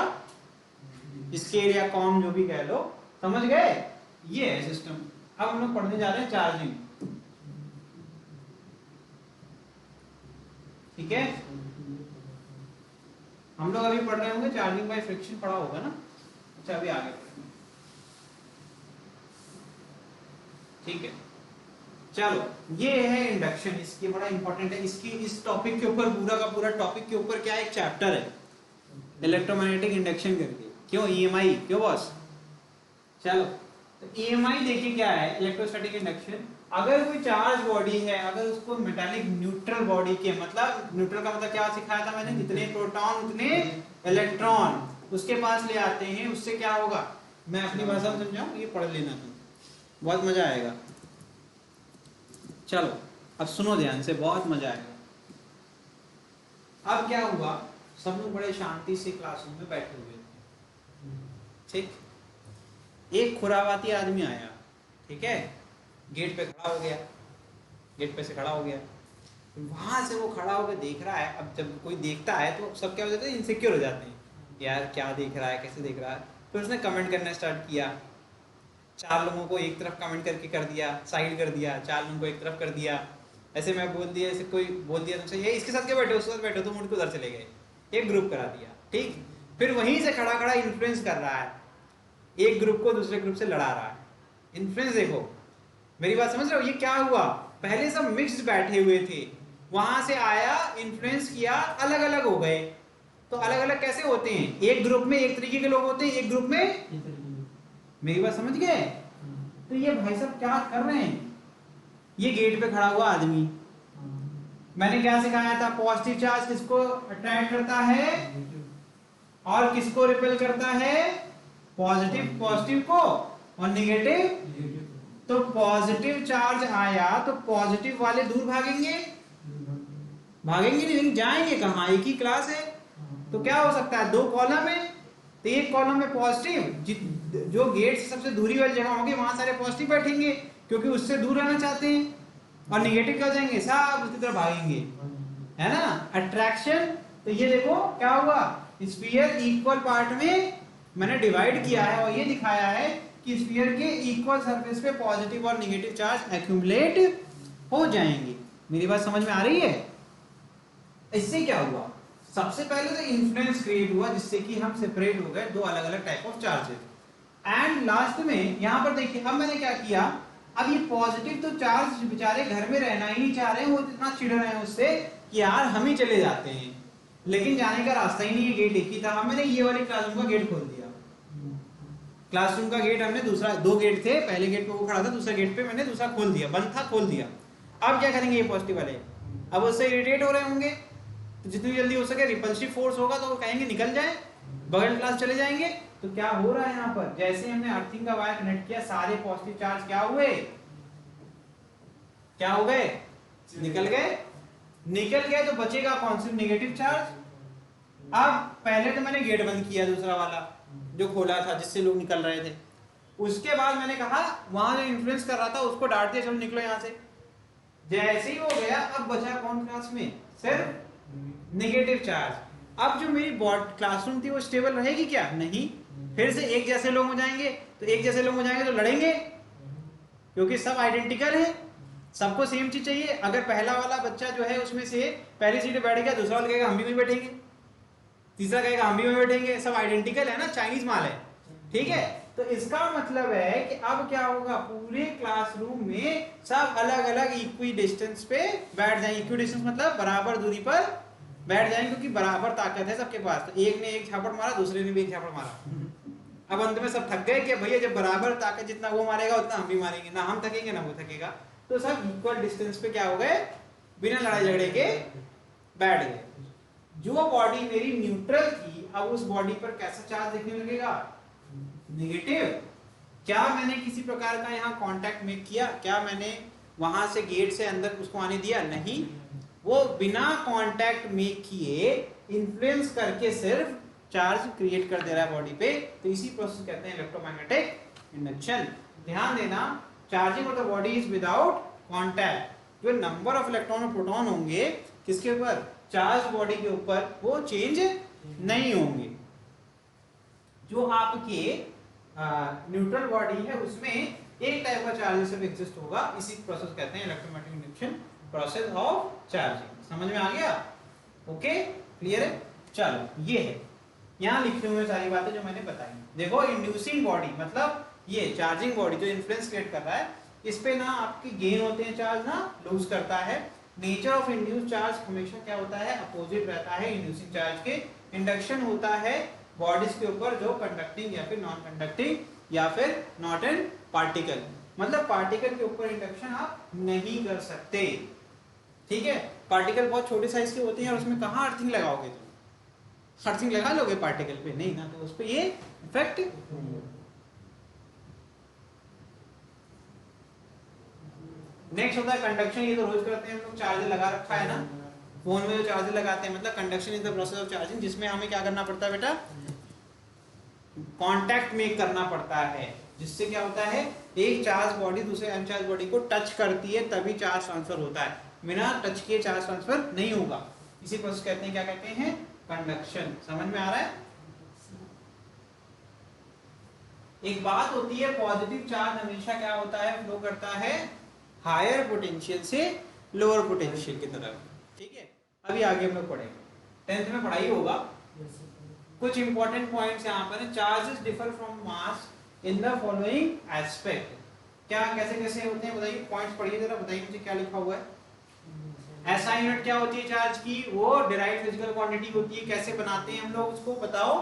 स्केल या कॉम जो भी कह लो, समझ गए? ये है सिस्टम। अब हम लोग पढ़ने जा रहे हैं चार्जिंग, ठीक है। हम लोग अभी पढ़ रहे होंगे चार्जिंग बाय फ्रिक्शन, पढ़ा होगा ना। अच्छा, अभी आगे ठीक है। चलो, ये है इंडक्शन, इसकी बड़ा इंपॉर्टेंट है। इसकी इस टॉपिक के ऊपर पूरा का पूरा टॉपिक के ऊपर क्या एक चैप्टर है, इलेक्ट्रोमैग्नेटिक इंडक्शन करके। क्यों EMI? क्यों बॉस? चलो, तो EMI देखिए क्या है, इलेक्ट्रोस्टैटिक इंडक्शन। अगर कोई चार्ज बॉडी है, अगर उसको मेटालिक न्यूट्रल बॉडी के, मतलब न्यूट्रल का मतलब क्या सिखाया था मैंने, जितने प्रोटॉन उतने इलेक्ट्रॉन उसके पास ले आते हैं, उससे क्या होगा, मैं अपनी भाषा में समझाऊं, ये पढ़ लेना तुम, बहुत मजा आएगा। चलो अब सुनो ध्यान से, बहुत मजा आएगा। अब क्या हुआ, सब लोग बड़े शांति से क्लासरूम में बैठे हुए थे, ठीक। एक खुरावाती आदमी आया, ठीक है, गेट पे खड़ा हो गया, गेट पे से खड़ा हो गया, वहां से वो खड़ा होकर देख रहा है। अब जब कोई देखता है तो सब क्या हो जाते हैं, इनसिक्योर हो जाते हैं, यार क्या देख रहा है, कैसे देख रहा है। फिर उसने कमेंट करना स्टार्ट किया, 4 लोगों को एक तरफ कमेंट करके कर दिया, साइड कर दिया, 4 लोगों को एक तरफ कर दिया। ऐसे मैं बोल दिया, ऐसे कोई बोल दिया तुमसे, ये इसके साथ क्या बैठे, उसके साथ बैठो, तुम उनको उधर चले गए, एक ग्रुप करा दिया, ठीक। फिर वहीं से खड़ा खड़ा इन्फ्लुएंस कर रहा है, एक ग्रुप को दूसरे ग्रुप से लड़ा रहा है। इन्फ्लुएंस देखो, मेरी बात समझ रहे हो? ये क्या हुआ, पहले सब मिक्स्ड बैठे हुए थे, वहां से आया, इन्फ्लुएंस किया, अलग अलग हो गए। तो अलग अलग कैसे होते हैं? एक ग्रुप में एक तरीके के लोग होते हैं, एक ग्रुप में, मेरी बात समझ गए? तो ये भाई साहब क्या कर रहे हैं, ये गेट पे खड़ा हुआ आदमी, मैंने क्या सिखाया था, पॉजिटिव चार्ज किसको अट्रैक्ट करता है और किसको रिपेल करता है? पॉजिटिव पॉजिटिव को, और नेगेटिव। तो पॉजिटिव चार्ज आया तो पॉजिटिव वाले दूर भागेंगे, भागेंगे नहीं, लेकिन जाएंगे कहाँ, एक ही क्लास है तो क्या हो सकता है, 2 कॉलम है तो एक कॉलम में पॉजिटिव, जो गेट से सबसे दूरी वाली जगह होगी वहां सारे पॉजिटिव बैठेंगे क्योंकि उससे दूर रहना चाहते हैं, और निगेटिव क्या हो जाएंगे, सब उसकी तरफ भागेंगे, है ना। अट्रैक्शन, तो ये देखो क्या हुआ, स्फीयर इक्वल पार्ट में मैंने डिवाइड किया है और ये दिखाया है कि स्फीयर के इक्वल सरफेस पे पॉजिटिव और नेगेटिव चार्ज एक्यूमुलेट हो जाएंगे। मेरी बात समझ में आ रही है? इससे क्या हुआ, सबसे पहले तो इन्फ्लुएंस क्रिएट हुआ जिससे कि हम सेपरेट हो गए 2 अलग अलग type of charges, and last में यहां पर देखिए अब मैंने क्या किया, अब ये पॉजिटिव तो चार्ज बेचारे घर में रहना ही नहीं चाह रहे हैं, वो इतना चिढ़ रहे हैं उससे कि यार हम ही चले जाते हैं, लेकिन जाने का रास्ता ही नहीं है, गेट एक ही था। हम मैंने ये वाली क्लासरूम का गेट खोल दिया, क्लासरूम का गेट हमने दूसरा, 2 गेट थे, पहले गेट पे वो खड़ा था, दूसरे गेट पे मैंने दूसरा खोल दिया, बंद था खोल दिया। अब क्या करेंगे ये पॉजिटिव वाले, अब उससे इरिटेट हो रहे होंगे, तो जितनी जल्दी हो सके रिपल्सिव फोर्स होगा तो वो कहेंगे निकल जाए, बगल क्लास चले जाएंगे। तो क्या हो रहा है यहाँ पर, जैसे हमने अर्थिंग का वायर कनेक्ट किया सारे पॉजिटिव चार्ज क्या हुए, क्या हो गए, निकल गए, निकल गए तो बचेगा कौन सी, नेगेटिव चार्ज। अब पहले तो मैंने गेट बंद किया दूसरा वाला जो खोला था जिससे लोग निकल रहे थे, उसके बाद मैंने कहा वहां जो इन्फ्लुएंस कर रहा था उसको डांट दिया, चलो निकलो यहां से, जैसे ही हो गया अब बचा कौन क्लास में, सिर्फ नेगेटिव चार्ज। अब जो मेरी क्लासरूम थी वो स्टेबल रहेगी क्या, नहीं, फिर से एक जैसे लोग हो जाएंगे, तो एक जैसे लोग हो जाएंगे तो लड़ेंगे क्योंकि सब आइडेंटिकल है, सबको सेम चीज चाहिए। अगर पहला वाला बच्चा जो है उसमें से पहली सीट पे बैठ गया, दूसरा वाला कहेगा हम भी वहीं बैठेंगे, तीसरा कहेगा हम भी वहीं बैठेंगे, सब आइडेंटिकल है ना, चाइनीज माल है, ठीक है। तो इसका मतलब है कि अब क्या होगा, पूरे क्लासरूम में सब अलग अलग इक्वी डिस्टेंस पे बैठ जाएंगे, इक्वी डिस्टेंस मतलब बराबर दूरी पर बैठ जाएंगे क्योंकि बराबर ताकत है सबके पास। तो एक ने एक झापड़ मारा, दूसरे ने भी एक झापड़ मारा, अब अंत में सब थक गए कि भैया जब बराबर ताकत जितना वो मारेगा उतना हम भी मारेंगे, ना हम थकेंगे ना वो थकेगा, तो सब इक्वल डिस्टेंस पे क्या हो गए, बिना लड़ाई झगड़े के बैठ गए। जो बॉडी मेरी न्यूट्रल थी अब उस बॉडी पर कैसा चार्ज दिखने लगेगा, नेगेटिव। क्या मैंने किसी प्रकार का यहाँ कांटेक्ट मेक किया, क्या मैंने वहां से गेट से अंदर उसको आने दिया, नहीं, वो बिना कांटेक्ट मेक किए इन्फ्लुएंस करके सिर्फ चार्ज क्रिएट कर दे रहा है बॉडी पे। तो इसी प्रोसेस कहते हैं इलेक्ट्रोमैग्नेटिक इंडक्शन। ध्यान देना, charging of the body is without contact. जो नंबर ऑफ इलेक्ट्रॉन और प्रोटॉन होंगे किसके ऊपर, चार्ज बॉडी के ऊपर, वो चेंज नहीं होंगे। जो आपके न्यूट्रल बॉडी है उसमें एक टाइप का चार्ज सिर्फ एग्जिस्ट होगा, इसी प्रोसेस कहते हैं electromagnetic induction process of charging. समझ में आ गया? ओके, क्लियर है? चलो ये है, यहाँ लिखे हुए सारी बातें जो मैंने बताई। देखो इंड्यूसिंग बॉडी मतलब ये चार्जिंग बॉडी जो इन्फ्लुएंस क्रिएट कर रहा है, इस पे ना आपके गेन होते हैं चार्ज, ना लूज करता है। नेचर ऑफ इंड्यूस चार्ज हमेशा क्या होता है, अपोजिट रहता है इंड्यूसिंग चार्ज के। इंडक्शन होता है बॉडीज के ऊपर जो कंडक्टिंग या फिर नॉन कंडक्टिंग या फिर नॉट एन पार्टिकल, मतलब पार्टिकल के ऊपर इंडक्शन आप नहीं कर सकते, ठीक है। पार्टिकल बहुत छोटे साइज के होते हैं और उसमें कहाँ अर्थिंग लगाओगे तुम, अर्थिंग लगा लोगे पार्टिकल पे, नहीं ना, तो उस पे ये इफेक्ट। नेक्स्ट होता है कंडक्शन। ये तो रोज करते हैं हम लोग, चार्जर लगा रखा है ना फोन में, जो चार्जर लगाते हैं, मतलब conduction is the process of charging, जिसमें हमें क्या करना पड़ता है बेटा, कांटेक्ट मेक करना पड़ता है, जिससे क्या होता है एक चार्ज बॉडी दूसरे अनचार्ज बॉडी को टच करती है तभी चार्ज ट्रांसफर होता है, बिना टच किए चार्ज ट्रांसफर नहीं होगा। इसी प्रोसेस कहते हैं, क्या कहते हैं, कंडक्शन। समझ में आ रहा है? एक बात होती है, पॉजिटिव चार्ज हमेशा क्या होता है, फ्लो करता है हायर पोटेंशियल से लोअर पोटेंशियल की तरफ, ठीक है। अभी आगे हम लोग पढ़ेंगे, 10th में पढ़ाई होगा। कुछ इंपॉर्टेंट पॉइंट्स यहाँ पर हैं। Charges differ from mass in the following aspect. क्या कैसे कैसे होते हैं बताइए, पॉइंट्स पढ़िए जरा, बताइए मुझे क्या लिखा हुआ है। एसआई यूनिट क्या होती है चार्ज की, वो डिराइव्ड फिजिकल क्वांटिटी होती है। कैसे बनाते हैं हम लोग उसको, बताओ।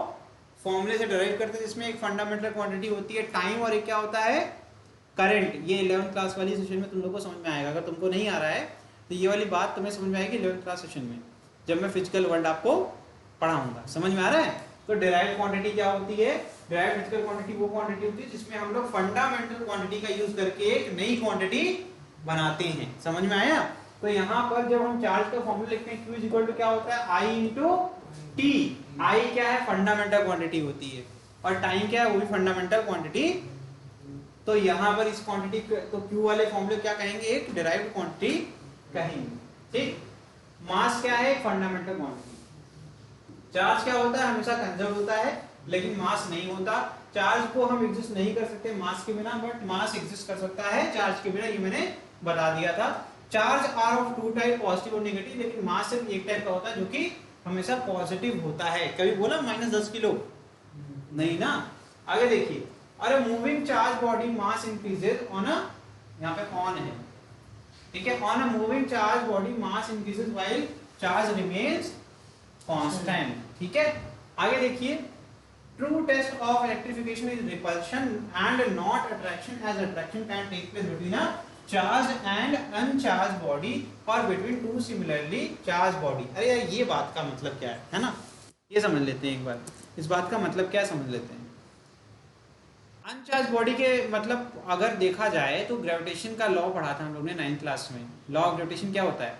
फॉर्मूले से डिराइव करते हैं, जिसमें एक फंडामेंटल क्वांटिटी होती है टाइम, और एक क्या होता है, करंट। ये 11th क्लास वाली सेशन में तुम लोग को समझ में आएगा। अगर तुमको नहीं आ रहा है तो ये वाली बात तुम्हें समझ में आएगी 11th क्लास सेशन में, जब मैं फिजिकल वर्ल्ड आपको पढ़ाऊंगा। समझ में आ रहा है? तो डिराइव्ड क्वांटिटी क्या होती है, डिराइव्ड फिजिकल क्वांटिटी वो क्वांटिटी होती है जिसमें हम लोग फंडामेंटल क्वांटिटी का यूज करके एक नई क्वांटिटी बनाते हैं। समझ में आया? तो यहाँ पर जब हम चार्ज का फॉर्मूला लिखते हैं, Q इज इक्वल टू क्या होता है, I इंटू टी। आई क्या है, फंडामेंटल क्वांटिटी होती है, और टाइम क्या है, वो भी फंडामेंटल क्वांटिटी। तो यहाँ पर इस क्वांटिटी तो Q वाले फॉर्मूले क्या कहेंगे, एक डिराइव्ड क्वांटिटी कहेंगे, ठीक। मास क्या है, फंडामेंटल क्वांटिटी। चार्ज क्या होता है, हमेशा कंजर्व होता है, लेकिन मास नहीं होता। चार्ज को हम एग्जिस्ट नहीं कर सकते मास के बिना, बट मास एग्जिस्ट कर सकता है चार्ज के बिना, ये मैंने बता दिया था। Charge are of two type, positive और नेगेटिव, लेकिन मास सिर्फ एक टाइप का होता है जो कि हमेशा पॉजिटिव होता है। कभी बोला -10 किलो, नहीं ना। आगे देखिए, अरे moving charge body mass increases on uh, यहाँ पे ऑन है, ठीक है, on a moving charge body mass increases while charge remains constant, ठीक है। आगे देखिए, true test of electrification is repulsion and not attraction, as attraction can take place between a charge and uncharge body और between two similarly charge body. अरे यार, ये बात का मतलब क्या है ना, ये समझ लेते हैं एक बार, इस बात का मतलब क्या समझ लेते हैं। अनचार्ज बॉडी के मतलब अगर देखा जाए तो ग्रेविटेशन का लॉ पढ़ा था हम लोग ने 9th क्लास में। लॉ ऑफ ग्रेविटेशन क्या होता है,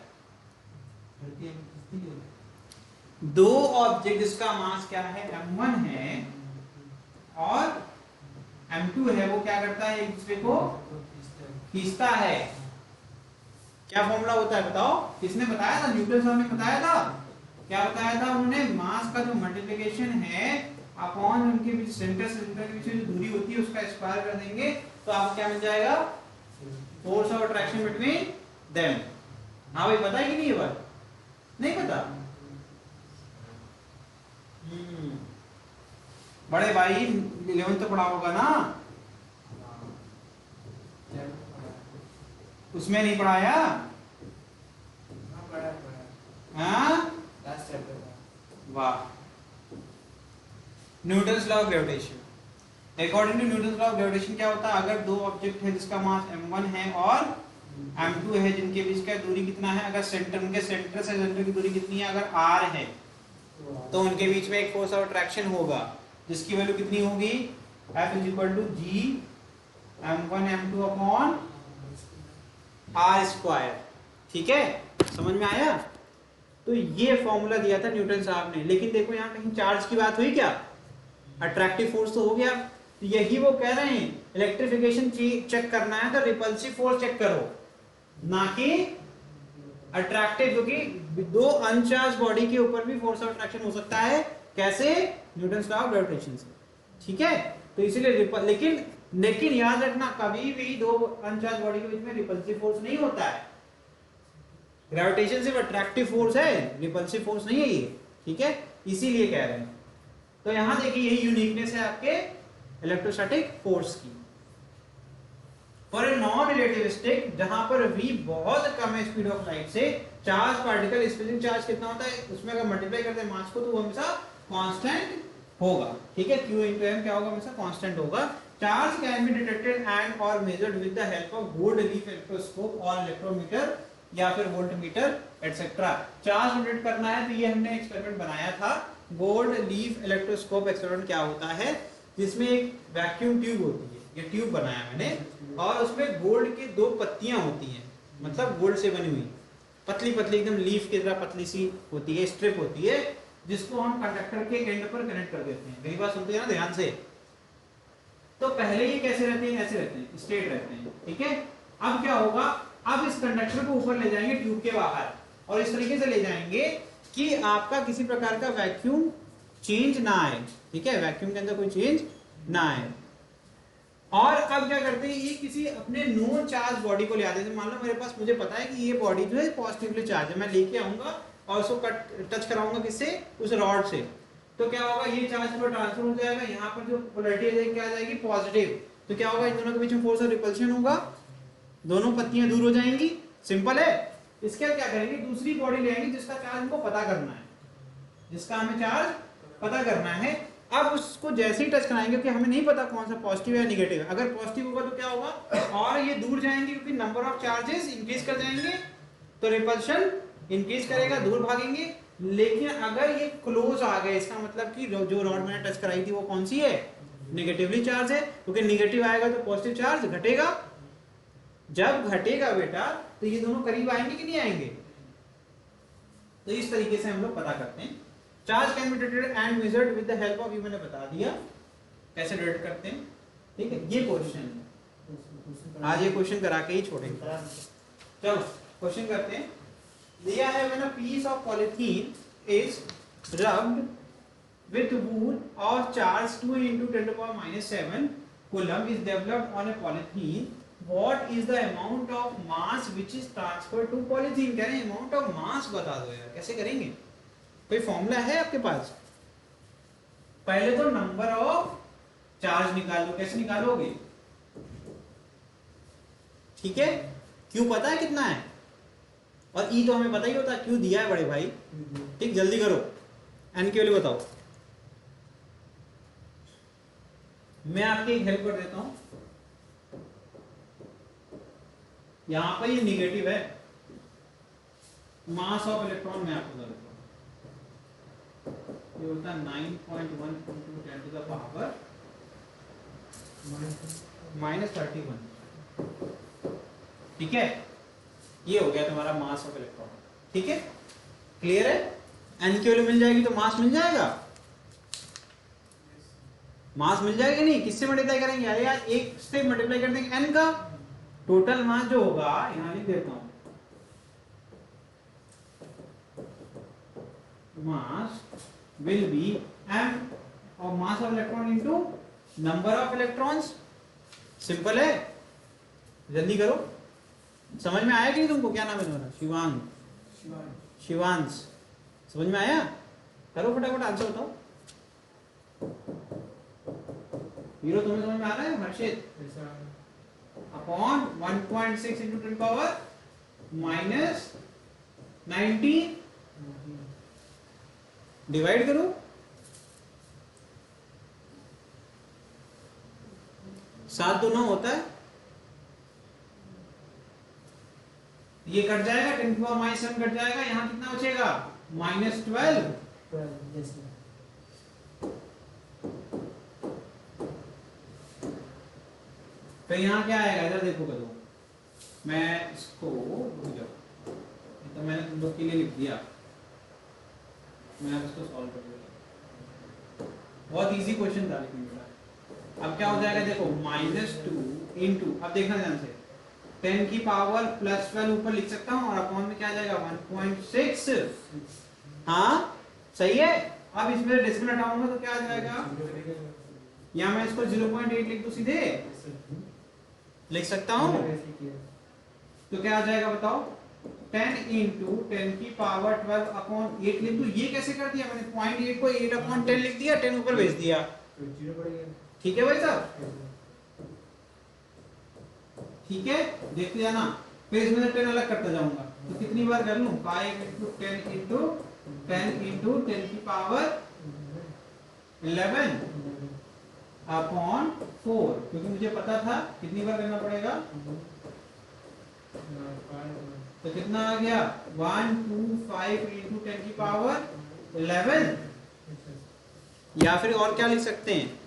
दो ऑब्जेक्ट जिसका मास क्या है, m1 है और m2 है, वो क्या करता है, एक दूसरे को खींचता है। क्या फॉर्मूला होता है बताओ, किसने बताया था, न्यूटन साहब ने बताया था। क्या बताया था उन्होंने, मास का जो मल्टीप्लिकेशन है अपॉन उनके बीच सेंटर से सेंटर के बीच जो दूरी होती है उसका स्क्वायर कर देंगे, तो आपको क्या मिल जाएगा, force of attraction between them. हाँ भाई, पता है कि नहीं ये बात, नहीं पता। बड़े भाई 11th तो पढ़ा होगा ना, उसमें नहीं पढ़ाया, हाँ वाह। Newton's law of gravitation, according to Newton's law of gravitation क्या होता है, अगर दो ऑब्जेक्ट है जिसका मास m1 है और m2 है, जिनके बीच का दूरी कितना है, अगर सेंटर, उनके सेंटर से सेंटर की दूरी कितनी है, अगर r है, तो उनके बीच में एक फोर्स ऑफ अट्रैक्शन होगा जिसकी वैल्यू कितनी होगी, F is equal to G m1 m2 upon r square, ठीक है, समझ में आया। तो ये फॉर्मूला दिया था न्यूटन साहब ने, लेकिन देखो यहाँ कहीं चार्ज की बात हुई क्या, अट्रैक्टिव फोर्स तो हो गया। तो यही वो कह रहे हैं, इलेक्ट्रिफिकेशन चेक करना है तो रिपल्सिव फोर्स चेक करो, ना कि अट्रैक्टिव, क्योंकि दो अनचार्ज बॉडी के ऊपर भी फोर्स ऑफ अट्रैक्शन हो सकता है। कैसे, न्यूटन्स लॉ ऑफ ग्रेविटेशन से, ठीक है। तो इसीलिए लेकिन याद रखना, कभी भी दो अनचार्ज बॉडी के बीच में रिपल्सिव फोर्स नहीं होता है। ग्रेविटेशन सिर्फ अट्रैक्टिव फोर्स है, रिपल्सिव फोर्स नहीं है ये, ठीक है, इसीलिए कह रहे हैं। तो यहां देखिए, यही यूनिकनेस है आपके इलेक्ट्रोस्टैटिक फोर्स की। फॉर ए नॉन रिलेटिविस्टिक, जहां पर v बहुत कम है स्पीड ऑफ लाइट से, चार्ज पार्टिकल स्पेसिफिक चार्ज कितना होता है, उसमें अगर मल्टीप्लाई करते हैं मास को, तो वो हमेशा कांस्टेंट होगा, ठीक है। Q into m क्या होगा, हमेशा कांस्टेंट होगा। Charge can be detected and और measured with the help of gold leaf electroscope और इलेक्ट्रोमीटर या फिर वोल्टमीटर एटसेट्रा। चार्ज डिटेक्ट करना है तो ये हमने एक्सपेरिमेंट बनाया था, गोल्ड लीफ इलेक्ट्रोस्कोप एक्सपेरिमेंट। क्या होता है, जिसमें एक वैक्यूम ट्यूब होती है, ये ट्यूब बनाया मैंने, और उसमें गोल्ड की दो पत्तियां होती हैं, मतलब गोल्ड से बनी हुई पतली पतली एकदम लीफ की तरह पतली सी होती है, स्ट्रिप होती है, जिसको हम कंडक्टर के एंड पर कनेक्ट कर देते हैं। मेरी बात सुनते हैं ना ध्यान से। तो पहले ये कैसे रहते हैं, ऐसे रहते हैं, स्ट्रेट रहते हैं, ठीक है। अब क्या होगा, अब इस कंडक्टर को ऊपर ले जाएंगे ट्यूब के बाहर, और इस तरीके से ले जाएंगे कि आपका किसी प्रकार का वैक्यूम चेंज ना आए, ठीक है, वैक्यूम के अंदर कोई चेंज ना आए। और अब क्या करते हैं, ये किसी अपने नो चार्ज बॉडी को ले आते हैं। मान लो मेरे पास, मुझे पता है कि ये बॉडी जो है पॉजिटिवली चार्ज है, मैं लेके आऊंगा और उसको टच कराऊंगा किससे, उस रॉड से। तो क्या होगा, ये चार्ज पर ट्रांसफर हो जाएगा, यहाँ पर जो पोलैरिटी क्या आ जाएगी, पॉजिटिव। तो क्या होगा, इन दोनों के बीच में फोर्स ऑफ रिपल्शन होगा, दोनों पत्तियां दूर हो जाएंगी, सिंपल है। इसके बाद क्या करेंगे, दूसरी बॉडी ले आएंगे जिसका चार्ज हमको पता करना है, जिसका हमें चार्ज पता करना है। अब उसको जैसे ही टच कराएंगे, कि हमें नहीं पता कौन सा पॉजिटिव है या निगेटिव है। अगर पॉजिटिव होगा तो क्या होगा, और ये दूर जाएंगे, क्योंकि नंबर ऑफ चार्जेस इंक्रीज कर जाएंगे, तो रिपल्शन इंक्रीज करेगा, दूर भागेंगे। लेकिन अगर ये क्लोज आ गए, इसका मतलब कि जो रॉड मैंने टच कराई थी वो कौन सी है, नेगेटिवली चार्ज है, क्योंकि नेगेटिव आएगा तो पॉजिटिव चार्ज घटेगा, जब घटेगा बेटा तो ये दोनों करीब आएंगे कि नहीं आएंगे? तो इस तरीके से हम लोग पता करते हैं। Charge can be detected and measured with the help of, ये मैंने बता दिया कैसे डिटेक्ट करते हैं। ठीक है, ये क्वेश्चन है, आज ये क्वेश्चन करा के ही छोड़ेंगे। चलो क्वेश्चन करते हैं। दिया है when a piece of polythene is rubbed with wool or charge 2 into 10 to the power minus 7 coulomb is developed on a polythene, what is the amount of mass which is transferred to polythene? कह रहे हैं amount of mass बता दो यार, कैसे करेंगे? कोई formula है आपके पास? पहले तो नंबर ऑफ चार्ज निकाल लो, कैसे निकालोगे? ठीक है, क्यू पता है कितना है? और ई तो हमें पता ही होता है, क्यू दिया है बड़े भाई। ठीक, जल्दी करो, एन की वैल्यू बताओ। मैं आपकी एक हेल्प कर देता हूं, यहां पर ये निगेटिव है, मास ऑफ इलेक्ट्रॉन मैं आपको बता देता हूं, ये होता है 9.1 into 10 to the power -31। ठीक है, ये हो गया तुम्हारा मास ऑफ इलेक्ट्रॉन। ठीक है, क्लियर है? एन की वैल्यू मिल जाएगी तो मास मिल जाएगा, मास मिल जाएगा नहीं? किससे मल्टीप्लाई करेंगे? अरे यार एक से मल्टीप्लाई कर देंगे एन का, टोटल मास जो होगा, यहां लिख देता हूं, मास विल बी m और mass of electron into number of electrons. Simple है, जल्दी करो। समझ में आया कि नहीं तुमको? क्या नाम है तुम्हारा? शिवांग, शिवांश, समझ में आया? करो फटाफट आंसर बताओ। हीरो तुम्हें समझ में आ रहा है? हर्षित, अपॉन 1.6 into 10 power -19 डिवाइड करो, सात दो 9 होता है, ये कट जाएगा, 10 की पावर -7 कट जाएगा, यहाँ कितना बचेगा? -12। तो यहाँ क्या आएगा? इधर देखो करो, मैं इसको रुक जाओ, तो मैंने तुम लोग के लिए लिख दिया, मैं अब इसको सॉल्व कर दूंगा। बहुत इजी क्वेश्चन था लेकिन बेटा। अब क्या हो जाएगा देखो, -2 इंटू, अब देखना ध्यान से, 10 की पावर +12 ऊपर लिख सकता हूँ और अपॉन में क्या आ जाएगा? 1.6। हाँ सही है। अब इसमें डेसिमल हटाऊंगा तो क्या आ जाएगा? या मैं इसको 0.8 लिख दूं, सीधे लिख सकता हूँ, तो क्या आ जाएगा बताओ? 10 इंटू 10 की पावर 12 अपॉन 8 लिख दूं। ये कैसे कर दिया मैंने? 0.8 को 8/10 लिख दिया, 10 ऊपर भेज दिया। ठीक है भाई साहब, ठीक है, देखते जाना। फिर इसमें से 10 अलग करता जाऊंगा, तो कितनी बार कर लूं? 5 इंटू 10 इंटू 10 इंटू 10 की पावर 11 अपॉन 4, क्योंकि मुझे पता था कितनी बार करना पड़ेगा, तो कितना आ गया? 125 इंटू 10 की पावर 11। या फिर और क्या लिख सकते हैं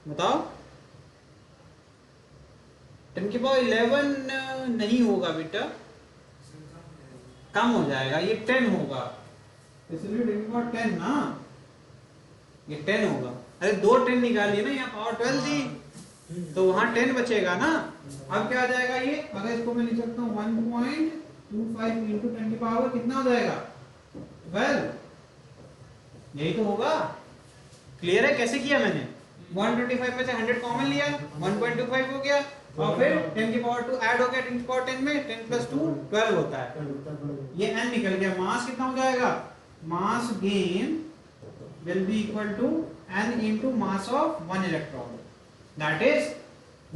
बताओ? 10 की पावर 11 नहीं होगा बेटा, कम हो जाएगा, ये 10 होगा, इसलिए 10 की पावर 10 ना, ये 10 होगा। अरे 2 10 निकालिए ना, यहाँ पावर 12 थी तो वहां 10 बचेगा ना। अब क्या आ जाएगा ये? अगर इसको मैं लिख सकता हूँ 1.25 इंटू 10 की पावर कितना हो जाएगा? 12। यही तो होगा। क्लियर है कैसे किया मैंने? 125 में से 100 कॉमन लिया, 1.25 हो गया, और फिर 10 की पावर 2 ऐड हो गया 10 की पावर 10 में, 10 + 2 12 होता है। ये n निकल गया। मास कितना हो जाएगा? Mass gain will be equal to n into mass of 1 electron, that is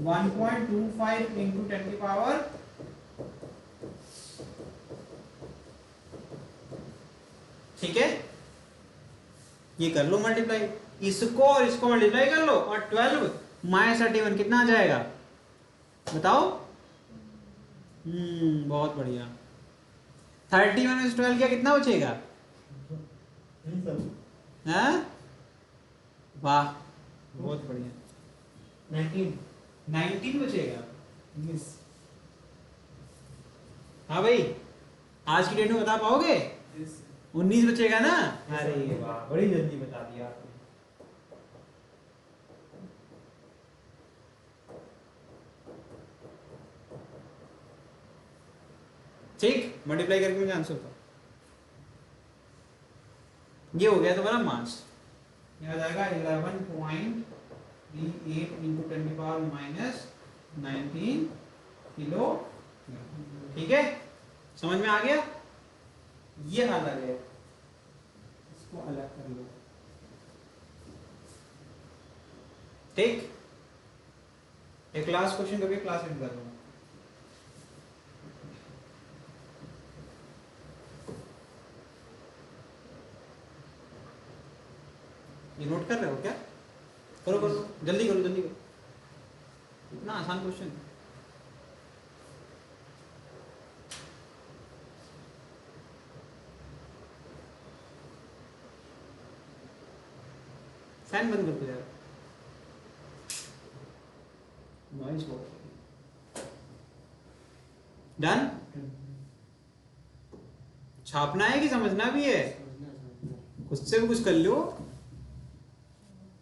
1.25 into 10 की पावर, ठीक है, ये कर लो मल्टीप्लाई, इसको और इसको मल्टीप्लाई कर लो, और 12 -31 कितना आ जाएगा बताओ? बहुत बढ़िया। 31 में 12 क्या कितना बचेगा? हाँ वाह, बहुत बढ़िया। 19 बचेगा। 19। हाँ भाई, आज की डेट में बता पाओगे? 19 बचेगा ना? अरे वाह, बड़ी जल्दी बता दिया आपने। ठीक, मल्टीप्लाई करके मुझे आंसर दो। ये हो गया तुम्हारा मास। यहाँ जाएगा 11.38 इंटू 10⁻⁻19 किलो। ठीक है, समझ में आ गया? ये अलग है, इसको अलग कर लो। ठीक, एक लास्ट क्वेश्चन करके क्लास एंड कर लो। ये नोट कर रहे हो क्या? करो करो, जल्दी करो जल्दी करो, इतना आसान क्वेश्चन। फैन बंद कर दो यार, नॉइज बहुत। डन? छापना है कि समझना भी है? खुद से भी कुछ कर लो।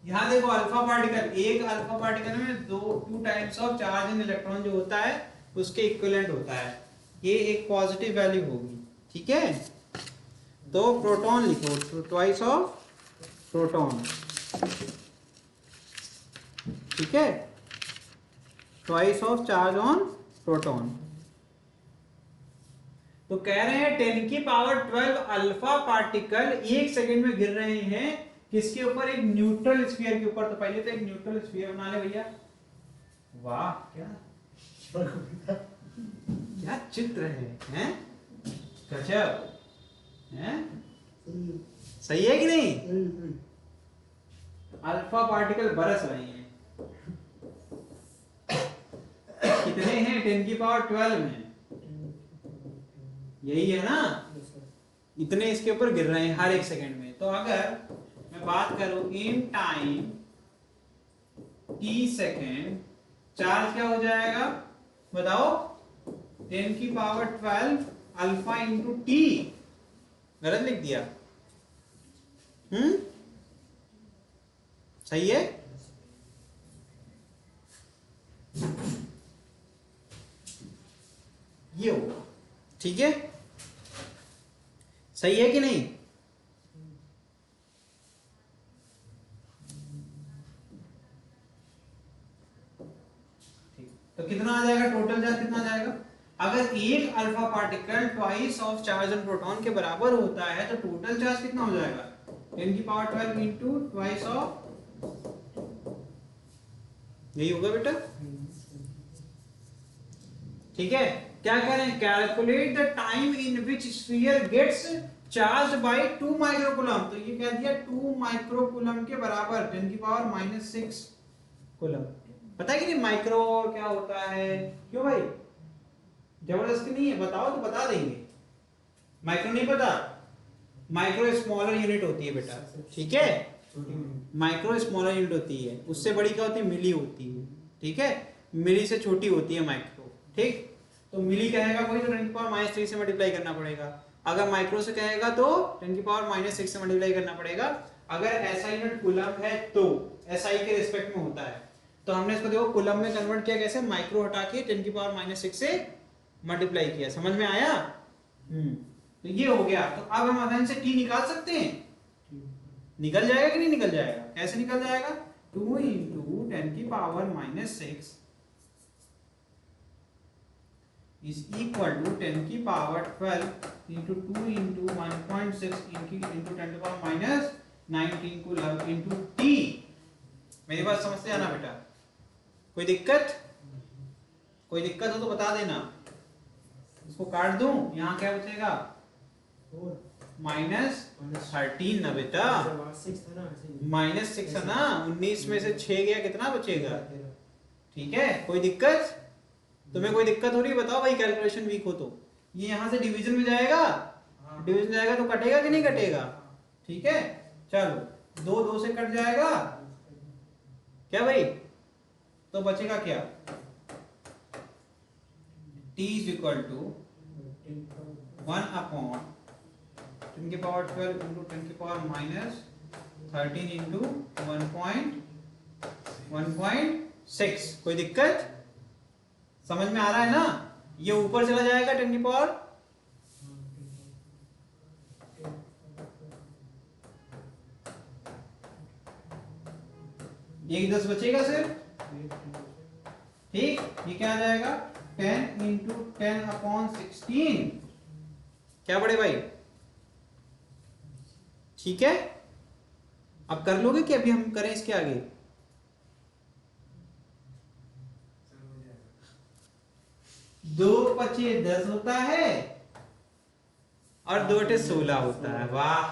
यहाँ देखो, अल्फा पार्टिकल, एक अल्फा पार्टिकल में two times of charge in electron जो होता है उसके इक्विवेलेंट होता है। ये एक पॉजिटिव वैल्यू होगी, ठीक है? तो प्रोटॉन लिखो, ट्वाइस ऑफ प्रोटॉन, ठीक है? Twice of charge on proton. तो कह रहे हैं 10⁻12 अल्फा पार्टिकल 1 सेकेंड में गिर रहे हैं किसके ऊपर? एक न्यूट्रल स्फीयर के ऊपर। तो पहले तो एक न्यूट्रल स्फीयर बना ले भैया। वाह, क्या चित्र है? गजब है। सही है कि नहीं? अल्फा पार्टिकल बरस रहे हैं। कितने हैं 10⁻12 में? यही है ना? इतने इसके ऊपर गिर रहे हैं हर 1 सेकेंड में। तो अगर मैं बात करूं in time t second, charge क्या हो जाएगा बताओ? 10⁻12 अल्फा इंटू टी। गलत लिख दिया? सही है? ये होगा, ठीक है? सही है कि नहीं? तो कितना आ जाएगा टोटल चार्ज? कितना आ जाएगा? अगर एक alpha particle twice of charge on proton के बराबर होता है तो टोटल चार्ज कितना हो जाएगा? 10⁻12 इंटू ट्वाइस ऑफ, यही होगा बेटा, ठीक है? क्या कह रहे हैं? Calculate the time in which sphere gets charge by 2 microcoulomb. तो ये कह दिया 2 माइक्रोकूलम के बराबर 10⁻⁻6 कूलम। पता है कि नहीं माइक्रो क्या होता है? क्यों भाई, जबरदस्ती नहीं है, बताओ तो बता देंगे। माइक्रो नहीं पता? माइक्रो स्मॉलर यूनिट होती है बेटा, ठीक है? माइक्रो स्मॉलर यूनिट होती है, उससे बड़ी क्या होती है? मिली होती है, ठीक है? मिली से छोटी होती है माइक्रो, ठीक? तो मिली कहेगा कोई तो 10⁻³ से मल्टीप्लाई करना पड़ेगा। अगर माइक्रो से कहेगा तो 10⁻⁻6 से मल्टीप्लाई करना पड़ेगा। अगर ऐसा यूनिट कूलम है तो एसआई के रिस्पेक्ट में होता है। तो हमने इसको देखो कूलम में कन्वर्ट किया कैसे? माइक्रो हटा के 10⁻⁻6 से मल्टीप्लाई किया। समझ में आया? तो ये हो गया। तो अब हम आसानी से टी निकाल सकते हैं। निकल जाएगा कि नहीं निकल जाएगा? कैसे निकल जाएगा? 2 into 10⁻⁻6 is equal to 10⁻12 into 2 into 1.6 into 10⁻⁻19 coulomb into t। मेरी बात समझते आना बेटा? कोई दिक्कत? कोई दिक्कत हो तो बता देना। इसको काट दूं, यहाँ क्या बचेगा? -13 ना बेटा, -6 है ना? 19 में से 6 गया, कितना बचेगा? ठीक है, कोई दिक्कत? तुम्हें कोई दिक्कत हो रही है बताओ भाई, कैलकुलेशन वीक हो तो। ये यहां से डिवीजन में जाएगा, डिवीजन जाएगा तो कटेगा कि नहीं कटेगा? ठीक है, चलो 2 2 से कट जाएगा क्या भाई? तो बचेगा क्या, t is equal to 1 upon 10 की पावर 12 इंटू 10 की पावर माइनस 13 इंटू 1.6। कोई दिक्कत, समझ में आ रहा है ना? ये ऊपर चला जाएगा 10 की पावर एक 10 बचेगा सिर्फ, ठीक। ये क्या आ जाएगा 10 इंटू 10 अपॉन 16, क्या बड़े भाई, ठीक है। अब कर लोगे कि अभी हम करें इसके आगे? दो पचे 10 होता है और 2 अटे 16 होता है। वाह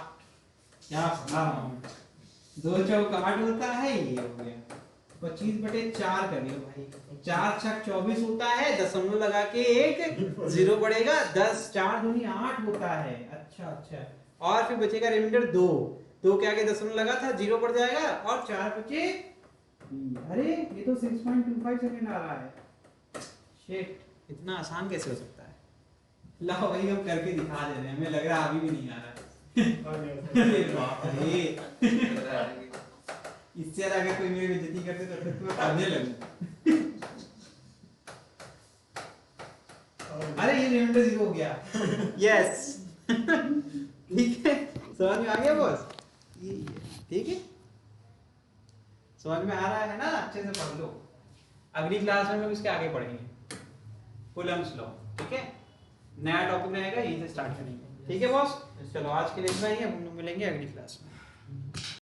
क्या दो चौक 8 होता है, ये हो गया 25/4 कर लियो भाई। 4 छक 24 होता है, दशमलव लगा के एक 0 पड़ेगा, 10 4 दूनी 8 होता है। अच्छा अच्छा, और फिर बचेगा रिमाइंडर 2, 2 के आगे दशमलव लगा था 0 पड़ जाएगा, और 4 बचे। अरे ये तो 6.25 सेकंड आ रहा है। शिट, इतना आसान कैसे हो सकता है? लाओ भाई हम करके दिखा दे रहे हैं, हमें लग रहा है अभी भी नहीं आ रहा है। अरे बाप रे, इससे अगर कोई मेरी बेइज्जती करते तो फिर तो मैं पढ़ने लगूं। अरे ये रिमाइंडर 0 हो गया। यस ठीक है, समझ में आ गया बॉस? ठीक है, समझ में आ रहा है ना? अच्छे से पढ़ लो, अगली क्लास में हम लोग इसके आगे पढ़ेंगे कूलम्स लॉ, ठीक है। नया टॉपिक रहेगा, यहीं से स्टार्ट करेंगे, ठीक है बॉस। चलो आज के लिए इतना ही है, हम लोग मिलेंगे अगली क्लास में।